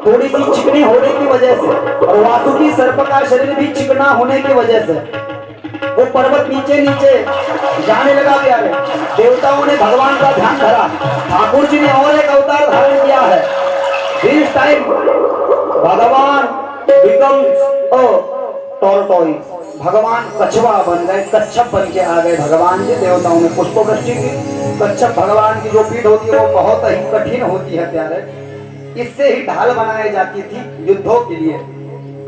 थोड़ी सी चिकनी होने की वजह से और वासुकी सर्प का शरीर भी चिकना होने की वजह से वो पर्वत नीचे नीचे जाने लगा प्यारे। देवताओं ने भगवान का ध्यान धरा, ठाकुर जी ने और एक अवतार धारण किया है। दिस टाइम भगवान टॉर्टोइस, भगवान कछवा बन गए, कच्छप बन के आ गए भगवान जी। देवताओं ने पुष्पवृष्टि की। कच्छप भगवान की जो पीठ होती है वो बहुत ही कठिन होती है प्यारे, इससे ही ढाल बनाई जाती थी युद्धों के लिए।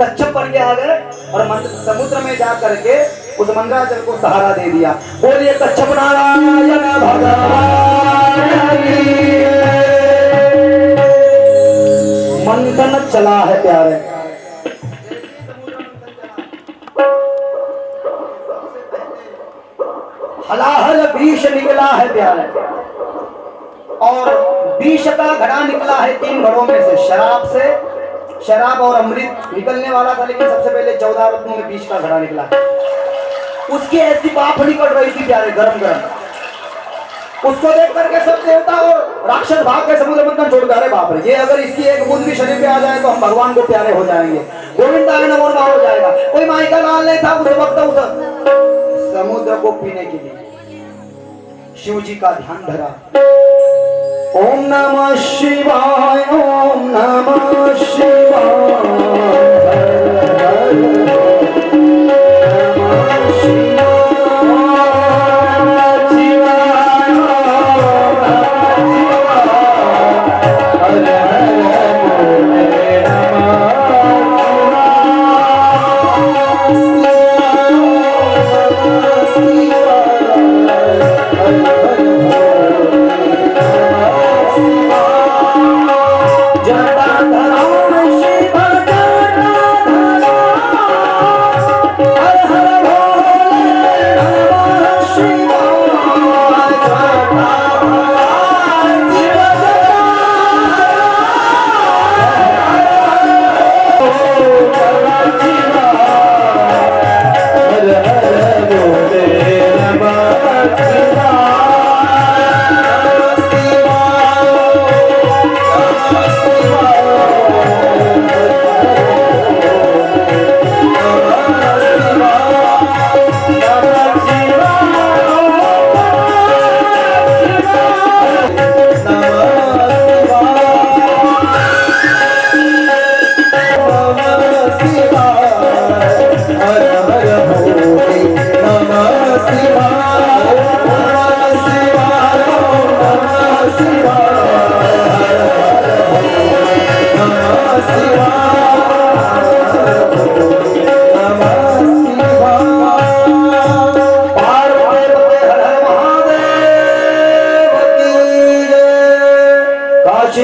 कच्छप बन के आ गए और समुद्र में जा करके उस मंदराचल को सहारा दे दिया। बोलिए कच्छप नारायण भगवान की। मंथन चला है प्यारे। हलाहल विष निकला है प्यारे, और विष का घड़ा निकला है 3 घड़ों में से। शराब और अमृत निकलने वाला था, लेकिन सबसे पहले 14 रत्नों में विष का घड़ा निकला। उसकी ऐसी बाप निकल रही थी प्यारे, गरम गरम। उसको देख करके सब देवता और राक्षस भाग के समुद्र मंथन छोड़ गए। बाप रे, ये अगर इसकी एक बूंद भी शरीर पे आ जाए तो हम भगवान को प्यारे हो जाएंगे, गोविंदाय नमो नमः हो जाएगा। कोई माई का लाल नहीं था उस वक्त उस समुद्र को पीने के लिए। शिव जी का ध्यान धरा। ओम नमः शिवाय, ओम नमः शिवाय।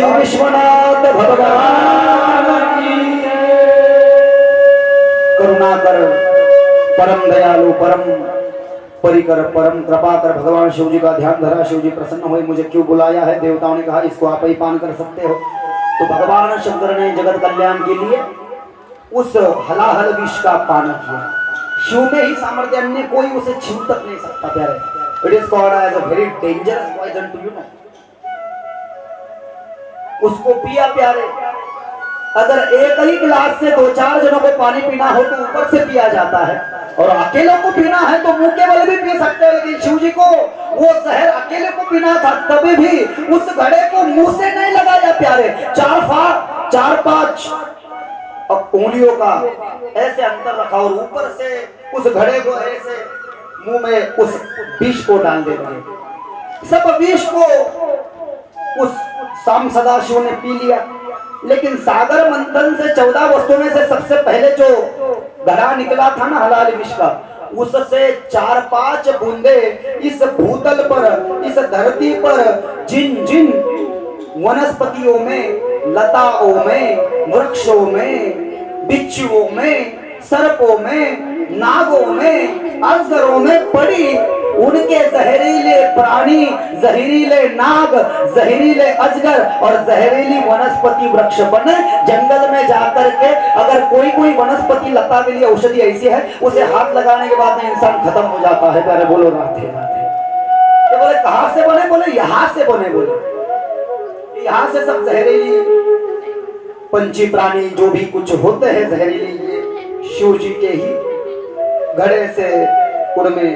विश्वनाथ भगवान की करुणा कर, परम दयालु, परम परिकर परम कृपा कर भगवान शिव जी का ध्यान धरा। शिव जी प्रसन्न हुए, मुझे क्यों बुलाया है? देवताओं ने कहा इसको आप ही पान कर सकते हो। तो भगवान शंकर ने जगत कल्याण के लिए उस हलाहल विष का पान किया। शिव में ही सामर्थ्य, अन्य कोई उसे छू तक नहीं सकता प्यारे। It is called as a very dangerous poison to you know. उसको पिया प्यारे। अगर एक ही गिलास से 2-4 जनों को पानी पीना हो तो ऊपर से पिया जाता है, और अकेलों को पीना है तो मुंह के बल भी पी सकते हैं। लेकिन शिव जी को वो जहर अकेले को पीना था, तभी भी उस घड़े को मुंह से नहीं लगाया प्यारे। 4-5 उंगलियों का ऐसे अंतर रखा और ऊपर से उस घड़े को ऐसे मुंह में उस विष को डाल देते। सब विष को उस शाम सदाशिव ने पी लिया। लेकिन सागर मंथन से 14 वस्तुओं में से सबसे पहले जो घड़ा निकला था ना हलाल विष का, उससे 4-5 बूंदे इस भूतल पर, इस धरती पर जिन जिन वनस्पतियों में, लताओं में, वृक्षों में, बिच्छुओं में, सर्पों में, नागों में, अजगरों में पड़ी, उनके जहरीले प्राणी, जहरीले नाग, जहरीले अजगर और जहरीली वनस्पति वृक्ष बने। जंगल में जाकर के अगर कोई वनस्पति लता के लिए औषधि ऐसी है, उसे हाथ लगाने के बाद में इंसान खत्म हो जाता है। प्यारे बोलो राधे राधे। ये बोले कहां से बने? बोले यहां से बने। बोले यहां से सब जहरीली पंछी प्राणी जो भी कुछ होते हैं जहरीली, ये शिव जी के ही घड़े से उनमें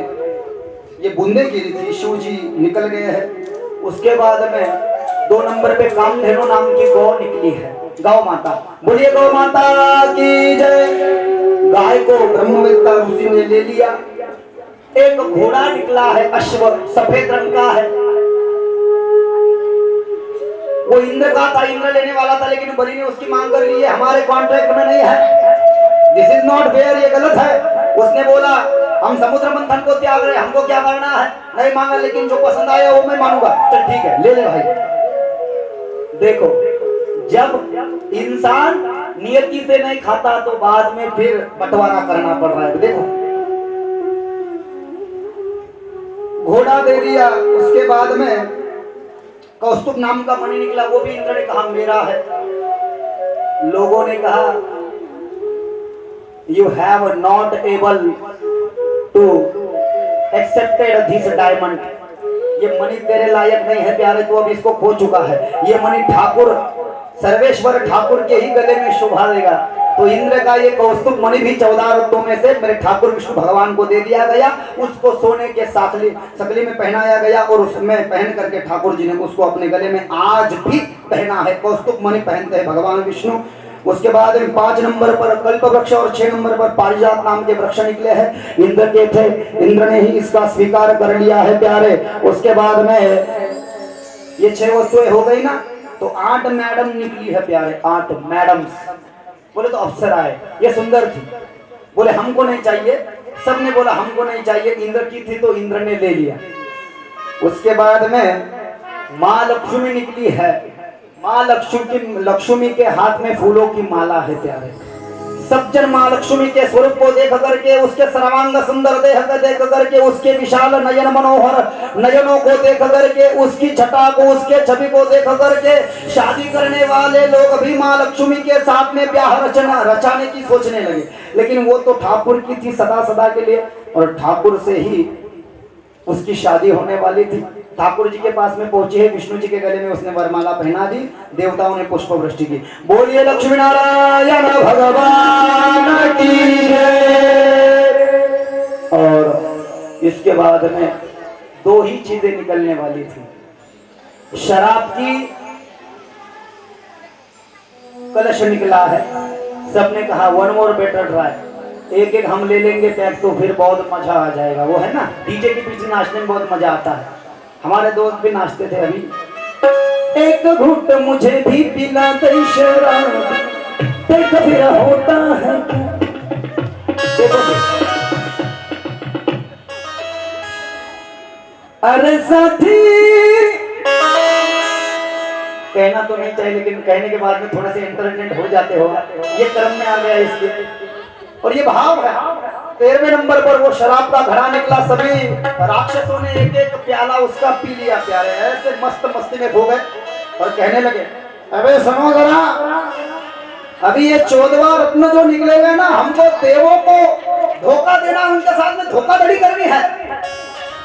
ये बूंदे गिरी थी। शिव जी निकल गए हैं। उसके बाद में 2 नंबर पे कामधेनु नाम की गौ निकली है, गौ माता। बोलिए गौ माता की जय। गाय को ब्रह्मवेत्ता ऋषि ने ले लिया। एक घोड़ा निकला है, अश्व, सफेद रंग का है। वो इंद्र का था, इंद्र लेने वाला था, लेकिन बलि ने उसकी मांग कर ली है। हमारे कॉन्ट्रैक्ट में नहीं है, दिस इज नॉट फेयर, ये गलत है। उसने बोला हम समुद्र मंथन को त्याग रहे, हमको क्या करना है? नहीं मांगा, लेकिन जो पसंद आया वो मैं मानूंगा। चल ठीक है, ले ले भाई। देखो, जब इंसान नियति से नहीं खाता तो बाद में फिर बंटवारा करना पड़ रहा है। देखो, घोड़ा दे दिया। उसके बाद में कौस्तुभ नाम का मणि निकला, वो भी इंद्र ने कहा मेरा है। लोगों ने कहा you have not able to accepted this diamond, ये मणि तेरे लायक नहीं है प्यारे, तो अब इसको खो चुका है। ये मणि ठाकुर सर्वेश्वर ठाकुर के ही गले में शोभा देगा। तो इंद्र का ये कौस्तुभ मणि भी 14 रत्नों में से मेरे ठाकुर विष्णु भगवान को दे दिया गया। उसको सोने के सकली में पहनाया गया और उसमें पहन करके ठाकुर जी ने उसको अपने गले में आज भी पहना है। कौस्तुभ मणि पहनते हैं भगवान विष्णु। उसके बाद 5 नंबर पर कल्प वृक्ष और 6 नंबर पर पारिजात नाम के वृक्ष निकले हैं। इंद्र के थे, इंद्र ने ही इसका स्वीकार कर लिया है प्यारे। उसके बाद में ये 6 वस्तुएं हो गई ना, तो 8 मैडम निकली है प्यारे, 8 मैडम्स। बोले तो अफसर आए, ये सुंदर थी। बोले हमको नहीं चाहिए, सबने बोला हमको नहीं चाहिए। इंद्र की थी तो इंद्र ने ले लिया। उसके बाद में माँ लक्ष्मी निकली है। माँ लक्ष्मी के हाथ में फूलों की माला है प्यारे। सब जन माँ लक्ष्मी के स्वरूप को देख करके, उसके सर्वांग सुंदर देह को देख करके, उसके विशाल नयन मनोहर नयनों को देख करके, उसकी छटा को, उसके छवि को देख करके शादी करने वाले लोग भी माँ लक्ष्मी के साथ में ब्याह रचाने की सोचने लगे। लेकिन वो तो ठाकुर की थी सदा सदा के लिए, और ठाकुर से ही उसकी शादी होने वाली थी। ठाकुर जी के पास में पहुंची है, विष्णु जी के गले में उसने वरमाला पहना दी। देवताओं ने पुष्प वृष्टि की। बोलिए लक्ष्मी नारायण भगवान की जय। और इसके बाद में 2 ही चीजें निकलने वाली थी। शराब की कलश निकला है। सबने कहा 1 more better try, एक हम ले लेंगे पैक तो फिर बहुत मजा आ जाएगा। वो है ना, डीजे के पीछे नाचने में बहुत मजा आता है। हमारे दोस्त भी नाचते थे अभी। एक घूट मुझे भी पिला दे शराब, देख फिर होता है। अरे साथी, कहना तो नहीं चाहिए, लेकिन कहने के बाद में थोड़ा से एंटरटेनमेंट हो जाते हो। ये कर्म में आ गया इसके, और ये भाव है। 13वें नंबर पर वो शराब का घड़ा निकला। सभी राक्षसों ने एक एक प्याला उसका पी लिया प्यारे, ऐसे मस्त मस्ती में खो गए और कहने लगे, अबे सुनो जरा, अभी ये 14वां रत्न जो निकले हुए ना, हमको देवों को धोखा देना, उनके साथ में धोखाधड़ी करनी है।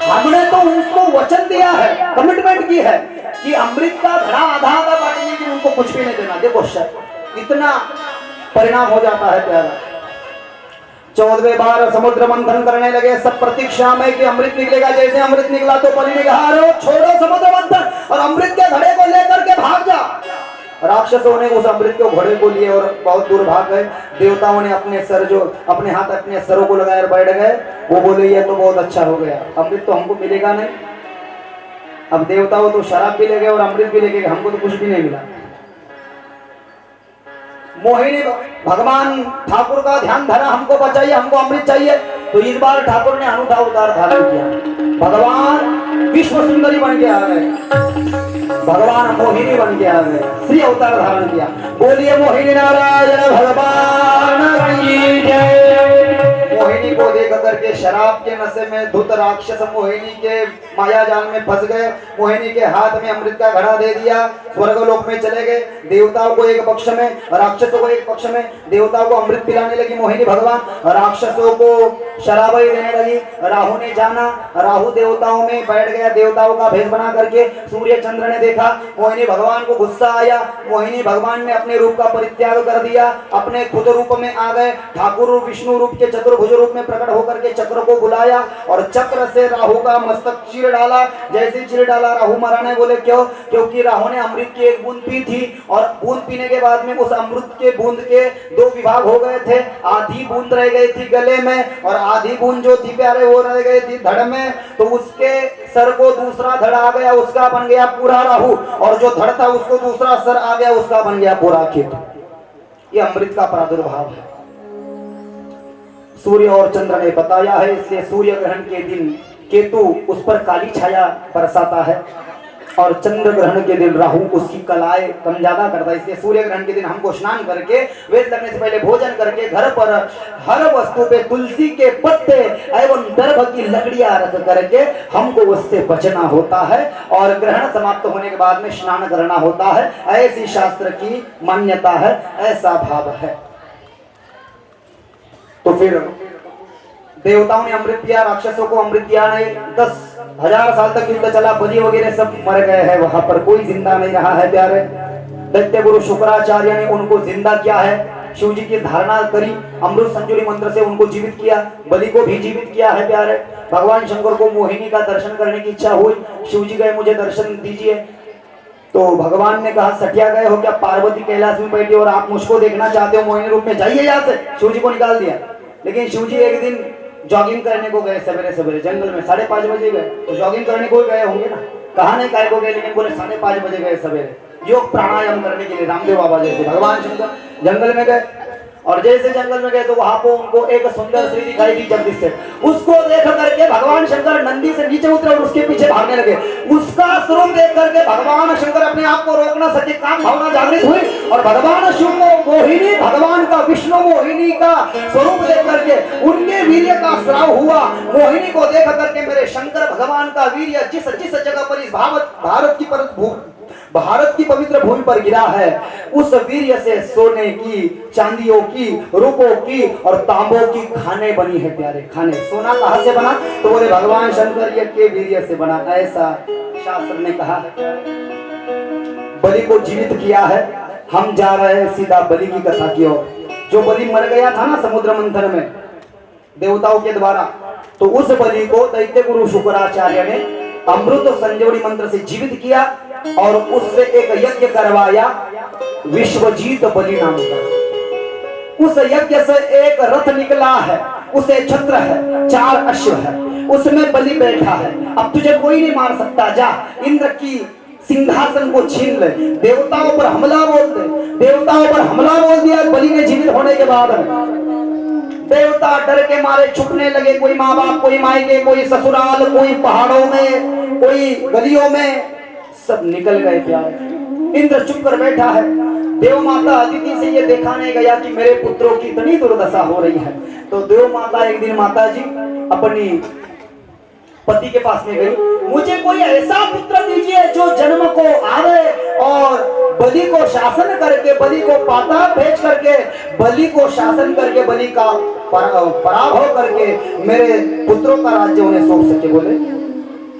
हमने तो उनको वचन दिया है, कमिटमेंट की है कि अमृत का घड़ा आधा आधा बांटेंगे, कि उनको कुछ भी नहीं देना। देखो इतना परिणाम हो जाता है प्यारा। 14वें बार समुद्र मंथन करने लगे, सब प्रतीक्षा में कि अमृत निकलेगा। जैसे अमृत निकला तो बलि ने कहा, अरे छोड़ो समुद्र मंथन और अमृत के घड़े को लेकर के भाग जा। राक्षसों ने उस अमृत के घड़े को लिए और बहुत दूर भाग गए। देवताओं ने अपने सर जो अपने हाथ अपने सरों को लगाए और बैठ गए। वो बोले, ये तो बहुत अच्छा हो गया, अमृत तो हमको मिलेगा नहीं। अब देवताओं तो शराब भी ले गए और अमृत भी ले गए, हमको तो कुछ भी नहीं मिला। मोहिनी भगवान ठाकुर का ध्यान धरा, हमको बचाइए, हमको अमृत चाहिए। तो इस बार ठाकुर ने अनूठा अवतार धारण किया। भगवान विश्व सुंदरी बन के आ गए, भगवान मोहिनी बन के आ गए, श्री अवतार धारण किया। बोलिए मोहिनी नारायण भगवान की जय। मोहिनी को देख करके शराब के नशे में धुत राक्षस मोहिनी के माया जाल में फंस गए। मोहिनी के हाथ में अमृत का घड़ा दे दिया, स्वर्गलोक में चले गए। देवताओं को एक पक्ष में, राक्षसों को एक पक्ष में। देवताओं को अमृत पिलाने लगी मोहिनी भगवान, राक्षसों को शराब देने लगी। राहु ने जाना, राहु देवताओं में बैठ गया, देवताओं का भेष बना करके। सूर्य चंद्र ने देखा, मोहिनी भगवान को गुस्सा आया। मोहिनी भगवान ने अपने रूप का परित्याग कर दिया, अपने खुद रूप में आ गए। ठाकुर विष्णु रूप के चतुर्भुज रूप में प्रकट होकर के चक्र को बुलाया और चक्र से राहु का मस्तक चीर डाला। जैसे चीर डाला, राहु मरा नहीं। बोले क्यों? क्योंकि राहु ने अमृत की एक बूंद पी थी और बूंद पीने के बाद में उस अमृत के बूंद के दो विभाग हो गए थे। आधी बूंद रह गई थी गले में और आधी बूंद जो थी प्यारे वो रह गई थी धड़ में। तो उसके सर को दूसरा धड़ आ गया, उसका बन गया पूरा राहु, और जो धड़ था उसको दूसरा सर आ गया, उसका बन गया पूरा केतु। ये अमृत का प्रादुर्भाव है, सूर्य और चंद्र ने बताया है। इसलिए सूर्य ग्रहण के दिन केतु उस पर काली छाया बरसाता है और चंद्र ग्रहण के दिन राहु उसकी कलाएं कम ज्यादा करता है। इसलिए सूर्य ग्रहण के दिन हमको स्नान करके, वेद लगने से पहले भोजन करके, घर पर हर वस्तु पे तुलसी के पत्ते एवं दर्भ की लकड़ियां रख करके हमको उससे बचना होता है और ग्रहण समाप्त होने के बाद में स्नान करना होता है। ऐसी शास्त्र की मान्यता है, ऐसा भाव है। तो फिर देवताओं ने अमृत दिया, राक्षसों को अमृत दिया नहीं। 10,000 साल तक युद्ध चला, बलि वगैरह सब मर गए हैं, वहां पर कोई जिंदा नहीं रहा है प्यारे। दैत्य गुरु शुक्राचार्य ने उनको जिंदा किया है, शिव जी की धारणा करी, अमृत संजुरी मंत्र से उनको जीवित किया, बलि को भी जीवित किया है प्यारे। भगवान शंकर को मोहिनी का दर्शन करने की इच्छा हुई, शिव जी गए, मुझे दर्शन दीजिए। तो भगवान ने कहा, सटिया गए हो क्या? पार्वती कैलाश में बैठी और आप मुझको देखना चाहते हो मोहिनी रूप में? जाइए यहाँ से। शिव जी को निकाल दिया। लेकिन शिव जी एक दिन जॉगिंग करने को गए सवेरे सवेरे जंगल में, 5:30 बजे गए। तो जॉगिंग करने को गए होंगे ना, कहा नहीं काय को गए, लेकिन बोले 5:30 बजे गए सवेरे, योग प्राणायाम करने के लिए, रामदेव बाबा जैसे। भगवान शंकर जंगल में गए और जैसे जंगल में गए तो वहां पर उनको एक सुंदर स्त्री दिखाई दी जगदीश से। उसको देख करके भगवान शंकर नंदी से नीचे उतरे और उसके पीछे भागने लगे। उसका स्वरूप देख करके भगवान शंकर अपने आप को रोक ना सके, काम भावना जागृत हुई और भगवान शिव को मोहिनी, भगवान का विष्णु मोहिनी का स्वरूप देख करके उनके वीर्य का स्राव हुआ। मोहिनी को देख करके मेरे शंकर भगवान का वीर्य जिस जिस जगह पर इस भारत की पवित्र भूमि पर गिरा है, उस वीर्य से सोने की, चांदियों की, रूपों की और तांबों की खाने बनी है प्यारे। खाने, सोना कहां से बना? तो बोले भगवान शंकर के वीर्य से बना, ऐसा शास्त्र ने कहा है। बलि को जीवित किया है। हम जा रहे हैं सीधा बलि की कथा की ओर। जो बलि मर गया था ना समुद्र मंथन में देवताओं के द्वारा, तो उस बलि को दैत्य गुरु शुक्राचार्य ने अमृत संजीवनी मंत्र से जीवित किया और उससे एक यज्ञ करवाया, विश्वजीत बलि नाम का। उस यज्ञ से एक रथ निकला है, उसे छत्र है, 4 अश्व है, उसमें बलि बैठा है। अब तुझे कोई नहीं मार सकता, जा इंद्र की सिंहासन को छीन ले, देवताओं पर हमला बोल दे। देवताओं पर हमला बोल दिया बलि ने जीवित होने के बाद। देवता डर के मारे छुपने लगे, कोई माँ बाप, कोई मायके, कोई ससुराल, कोई पहाड़ों में, कोई गलियों में, सब निकल गए प्यारे। इंद्र चुप कर बैठा है। देव माता अदिति से ये देखा नहीं गया कि मेरे पुत्रों की इतनी दुर्दशा हो रही है। तो देव माता एक दिन माता जी अपनी पति के पास में गई, मुझे कोई ऐसा पुत्र दीजिए जो जन्म को आवे और बलि को शासन करके, बलि को पाताल भेज करके, बलि को शासन करके, बलि का पराभव करके मेरे पुत्रों का राज्य उन्हें सौंप सके। बोले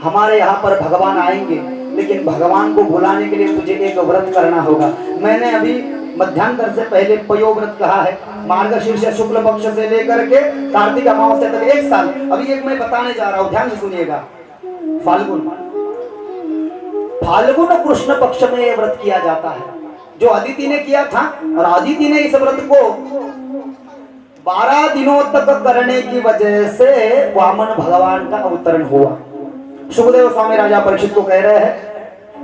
हमारे यहाँ पर भगवान आएंगे, लेकिन भगवान को बुलाने के लिए तुझे एक व्रत करना होगा। मैंने अभी मध्यांतर से पहले पयोव्रत कहा है, मार्गशीर्ष शुक्ल पक्ष से लेकर के कार्तिक अमावस्या तक 1 साल। अभी एक मैं बताने जा रहा हूं, ध्यान से सुनिएगा। फाल्गुन कृष्ण पक्ष में यह व्रत किया जाता है, जो अदिति ने किया था। और अदिति ने इस व्रत को 12 दिनों तक करने की वजह से वामन भगवान का अवतरण हुआ। सुखदेव स्वामी राजा परीक्षित को कह रहे हैं,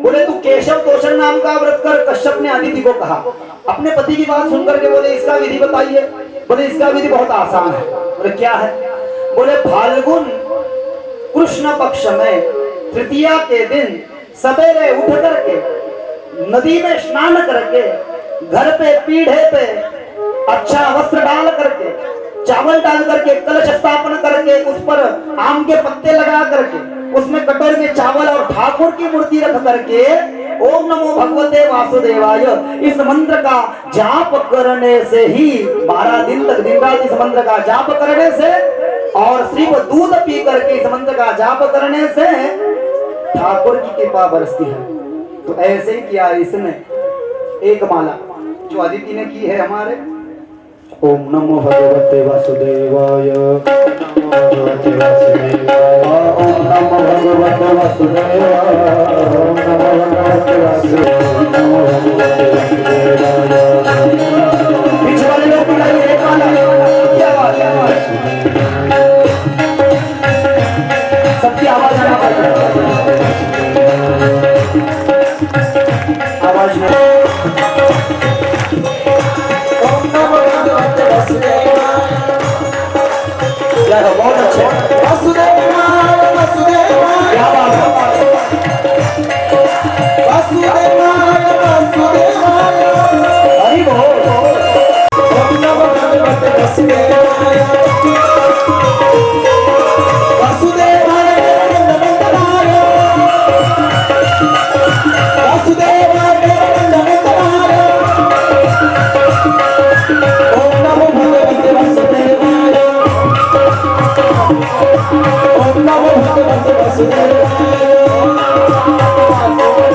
बोले तू केशव तोषण नाम का व्रत कर। कश्यप ने अदिति को कहा, अपने पति की बात सुनकर के बोले इसका विधि बताइए। बोले इसका विधि बहुत आसान है। बोले क्या है? बोले फाल्गुन कृष्ण पक्ष में तृतीया के दिन सवेरे उठ करके नदी में स्नान करके, घर पे पीढ़े पे अच्छा वस्त्र डाल करके, चावल डाल करके, कलश स्थापन करके, उस पर आम के पत्ते लगा करके, उसमें कटोरे में चावल और ठाकुर की मूर्ति रख करके ओम नमो भगवते वासुदेवाय इस मंत्र का जाप करने से ही 12 दिन तक दिन रात इस मंत्र का जाप करने से, और सिर्फ दूध पी करके इस मंत्र का जाप करने से ठाकुर की कृपा बरसती है। तो ऐसे ही किया इसने एक माला जो अदिति ने की है हमारे। ओम नमो भगवते वासुदेवाय, ओम नमो भगवते वासुदेवाय, ओम नमो भगवते वासुदेवाय। पीछे वाले लोग बुलाइए एक माला। क्या बात है? सबकी आवाज आना चाहिए। आवाज में बहुत अच्छे वासुदेवाय वासुदेवाय, क्या बात है? वासुदेवाय वासुदेवाय, हरि बोल। ओम नमो भगवते वासुदेवाय, वासुदेवाय नंदनाय, वासुदेवाय नंदनाय, ओम नमो भगवते वासुदेवाय, ओम नमो भगवते वासुदेवाय,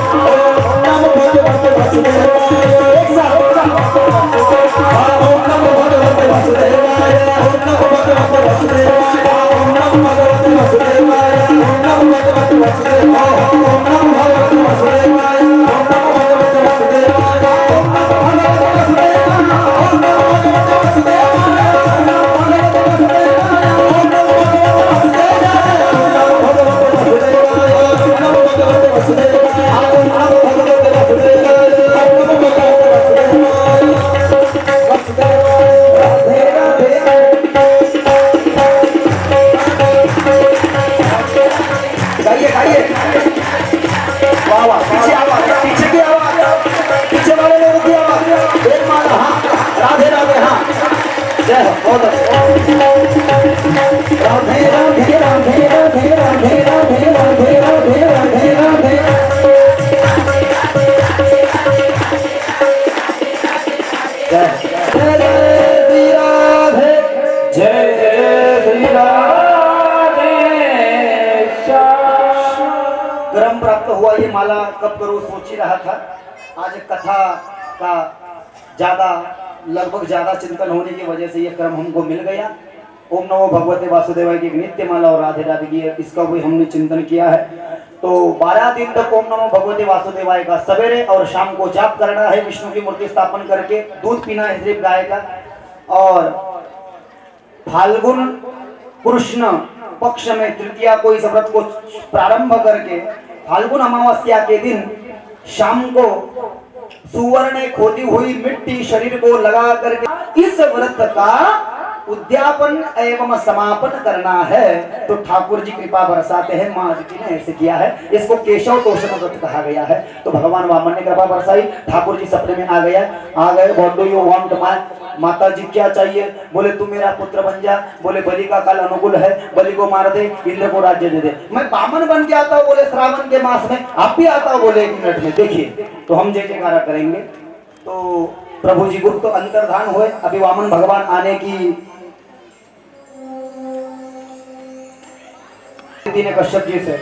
ओम नमो भगवते वासुदेवाय। एक साथ ओम नमो भगवते वासुदेवाय, ओम नमो भगवते वासुदेवाय, ओम नमो भगवते वासुदेवाय, ओम नमो भगवते वासुदेवाय, ओम नमो भगवते वासुदेवाय, ओम नमो भगवते वासुदेवाय, ओम नमो भगवते वासुदेवाय, ओम नमो भगवते वासुदेवाय, ओम नमो भगवते वासुदेवाय, ओम नमो पीछे की आवाज, पीछे वाले लोगों की आवाज। एक माला, हाँ राधे राधे, हाँ जय हो, बहुत राधे राधे राधे राधे राधे राधे राधे राधे राधे राधे। जय श्री राधे, जय श्री राधे। क्रम प्राप्त हुआ ये माला कब करो सोच ही रहा था। आज कथा का लगभग ज्यादा चिंतन होने की वजह से ये क्रम हमको मिल गया। ओम नमो भगवते वासुदेवाय की नित्य माला और राधे राधे की इसका भी हमने चिंतन किया है। तो 12 दिन तक ओम नमो भगवते वासुदेवाय का सवेरे और शाम को जाप करना है, विष्णु की मूर्ति स्थापन करके दूध पीना है सिर्फ गाय का। और फाल्गुन कृष्ण पक्ष में तृतीया को इस व्रत को प्रारंभ करके फाल्गुन अमावस्या के दिन शाम को सुवर्ण खोदी हुई मिट्टी शरीर को लगा करके इस व्रत का उद्यापन एवं समापन करना है तो ठाकुर जी कृपा बरसाते हैं। माँ जी ने ऐसे किया है, इसको केशव तोषण व्रत कहा गया है। तो भगवान वामन ने कृपा बरसाई, ठाकुर जी सपने में आ गए। What do you want my, माता जी क्या चाहिए? बोले तू मेरा पुत्र बन जा। बोले बलि का काल अनुकूल है, बलि को मार दे, इंद्र को राज्य दे दे। मैं बामन बन के आता हूँ, बोले श्रावण के मास में। आप भी आता हो, बोले 1 मिनट में। देखिए तो हम जय जयकारा करेंगे। तो प्रभु जी गुप्त तो अंतर्धान हुए। अभी वामन भगवान आने की ने कश्यप जी से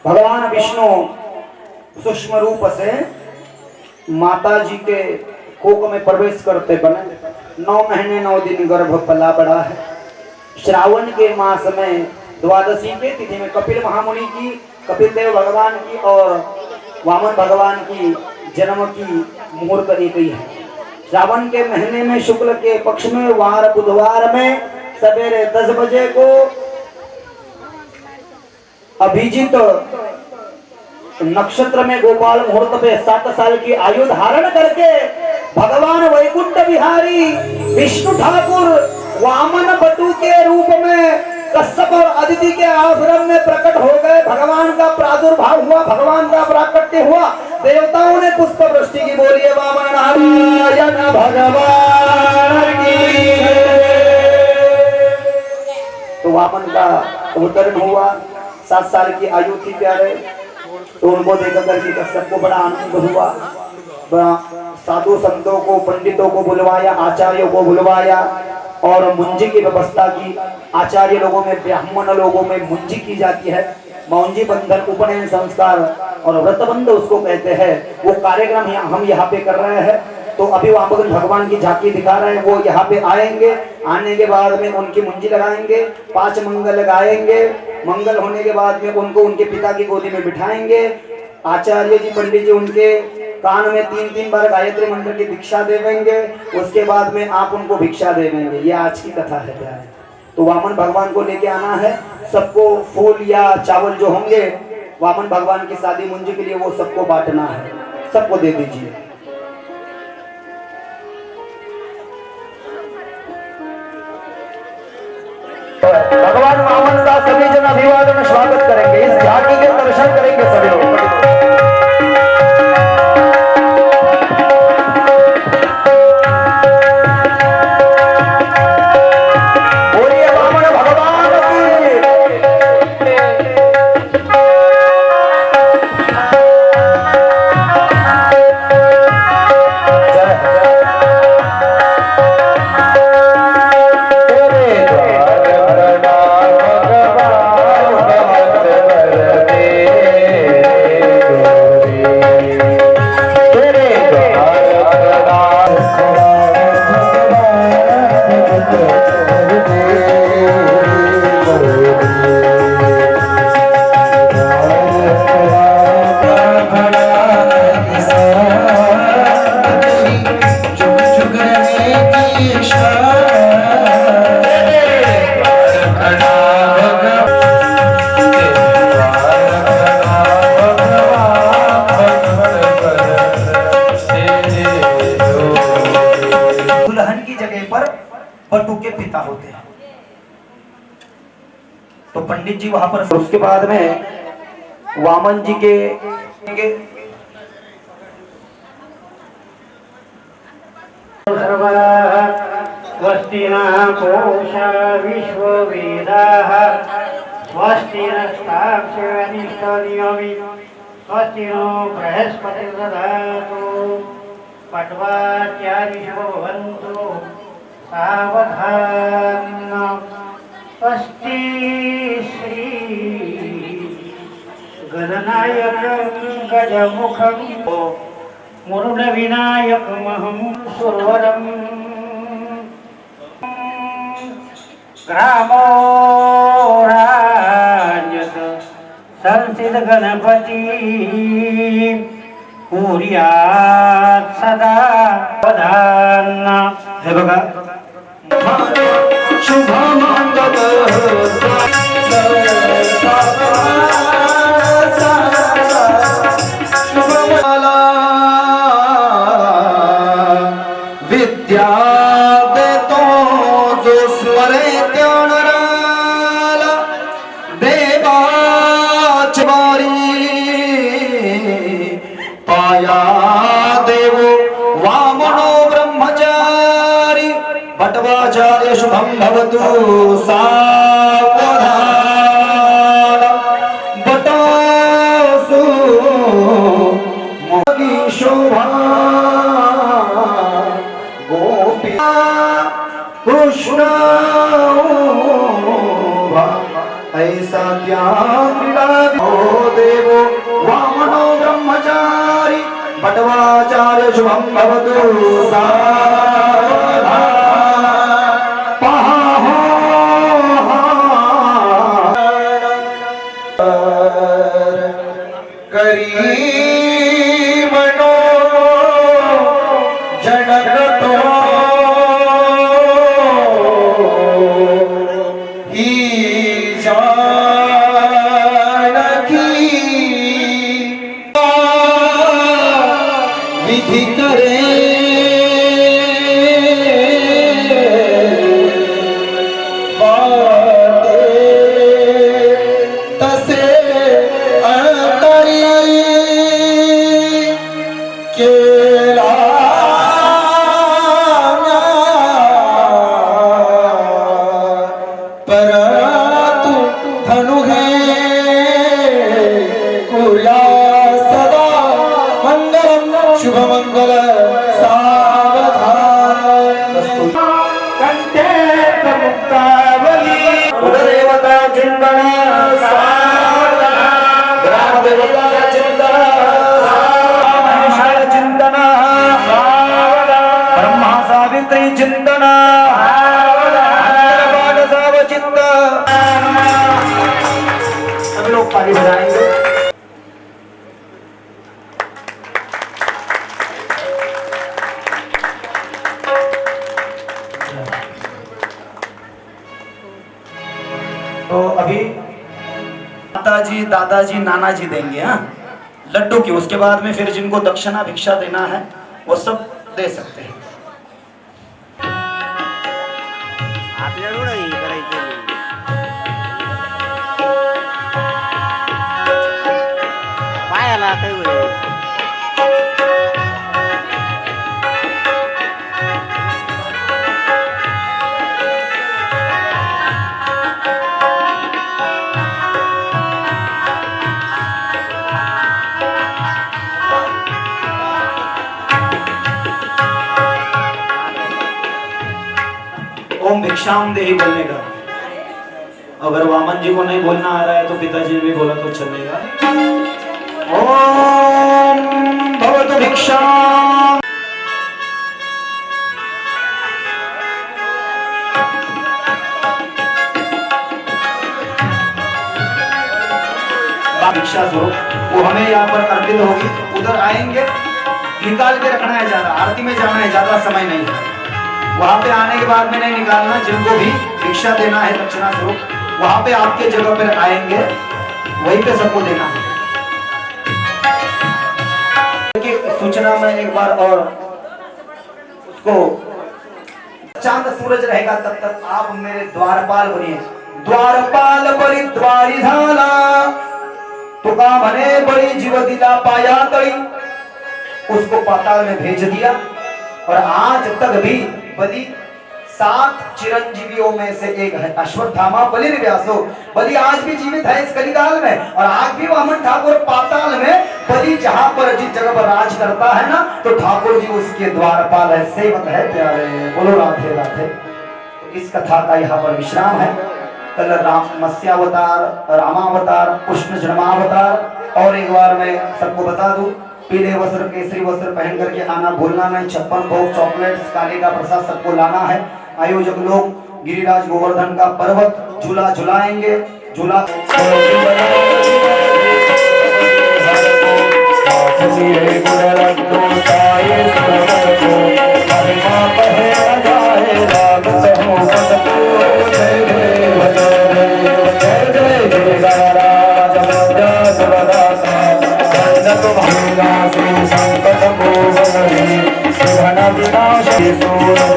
भगवान विष्णु सूक्ष्म रूप से माता जी के कोख में प्रवेश करते बने। 9 महीने 9 दिन गर्भ पला पड़ा है। श्रावण के मास में द्वादशी के तिथि में कपिल महामुनि की, कपिल देव भगवान की और वामन भगवान की जन्म की मुहूर्त एक ही है। श्रावण के महीने में शुक्ल के पक्ष में वार बुधवार में सवेरे 10 बजे को अभिजीत नक्षत्र में गोपाल मुहूर्त पे 7 साल की आयु धारण करके भगवान वैकुंठ बिहारी विष्णु ठाकुर वामन बटू के रूप में कश्यप और अदिति के आश्रम में प्रकट हो गए। भगवान का प्रादुर्भाव हुआ, भगवान का प्राकट्य हुआ। देवताओं ने पुष्प वृष्टि की बोली, वामन नारायण भगवान की। तो वामन का अवतरण हुआ। 7 साल की आयु थी प्यारे। तो उनको देखकर करके कश्यप को बड़ा आनंद हुआ। बड़ा साधु संतों को, पंडितों को बुलवाया, आचार्यों को बुलवाया और मुंजी की व्यवस्था की। आचार्य लोगों में, ब्राह्मण लोगों में मुंजी की जाती है। मौंजी बंधन, उपनयन संस्कार और व्रतबंध उसको कहते हैं। वो कार्यक्रम हम यहाँ पे कर रहे हैं। तो अभी वामन भगवान की झांकी दिखा रहे हैं। वो यहाँ पे आएंगे, आने के बाद में उनकी मुंजी लगाएंगे, 5 मंगल गाएंगे। मंगल होने के बाद में उनको उनके पिता की गोदी में बिठाएंगे। आचार्य जी, पंडित जी उनके कान में 3-3 बार गायत्री मंत्र की दीक्षा देवेंगे। उसके बाद में आप उनको भिक्षा देवेंगे। ये आज की कथा है प्यारे। तो वामन भगवान को लेके आना है। सबको फूल या चावल जो होंगे वामन भगवान की शादी मुंजी के लिए, वो सबको बांटना है। सबको दे दीजिए। भगवान वामन का सभी जन अभिवादन स्वागत करेंगे। इस झांकी के दर्शन करेंगे सभी लोग। बटू के पिता होते हैं। तो पंडित जी वहां पर, उसके बाद में वामन जी के स्वस्तिना कोशा विश्ववेदाः स्वस्तिनस्ताक्षरनिष्ठनियमि स्वस्तिनो बृहस्पतिर्दधातु पट्वाचार्यो भवन्तु सावधान। स्वस्ति श्री गणनायकं गजमुखं मुरुडविनायकमहं सुरवरं ग्रामो राजत संसिद गणपति कुर्यात् सदा प्रधान। हे बघा विद्या दे तो जो ऐसा क्या क्रीड़ा ओ देवो वामनो ब्रह्मचारी पटवाचार्य शुभम भवतु करीमनो जनकतो ही जानकी विधि करे शुभ मंगल कंठे मुक्तावली कुलदेवता चिंतन ग्राम देवता चिंतन चिंतन ब्रह्मा सावित्री चिंतन चिंतन सब लोग ताली बजाएंगे। तो अभी माताजी दादाजी नानाजी देंगे हाँ लड्डू की, उसके बाद में फिर जिनको दक्षिणा भिक्षा देना है वो सब दे सकते हैं। पायाला काही वेळ ओम भिक्षाम देहि बोलने का, अगर वामन जी को नहीं बोलना आ रहा है तो पिताजी ने भी बोला तो चलेगा। ओम भवतु भिक्षाम। भिक्षा स्वरूप वो हमें यहाँ पर अर्पित होगी, उधर आएंगे निकाल के रखना है, ज्यादा आरती में जाना है, ज्यादा समय नहीं है। वहां पे आने के बाद में नहीं निकालना, जिनको भी भिक्षा देना है दक्षिणा स्वरूप वहां पे आपके जगह पर आएंगे, वहीं पे सबको देना है। सूचना में एक बार और उसको, चांद सूरज रहेगा तब तक आप मेरे द्वारपाल बनिए। द्वारपाल बरी द्वारी झाला तुका म्हणे बड़ी जीव दिला पाया तड़ी, उसको पाताल में भेज दिया। और आज तक भी बलि 7 चिरंजीवियों में से एक है, अश्वत्थामा बलिर्व्यासो। बलि आज भी जीवित है इस कलिकाल में, और आज भी वामन ठाकुर पाताल में बलि जहां पर जिस जगह पर राज करता है ना, तो ठाकुर जी उसके द्वारपाल है, सेवक है प्यारे। बोलो राधे राधे। तो इस कथा का यहाँ पर विश्राम है। कल मत्स्यावतार, रामावतार, कृष्ण जन्मावतार। और एक बार मैं सबको बता दूं, पीले वस्त्र केसरी वस्त्र पहन करके आना भूलना नहीं। 56 भोग चॉकलेट्स काले का प्रसाद सबको लाना है। आयोजक लोग गिरिराज गोवर्धन का पर्वत झूला झुलाएंगे। झूला संकट को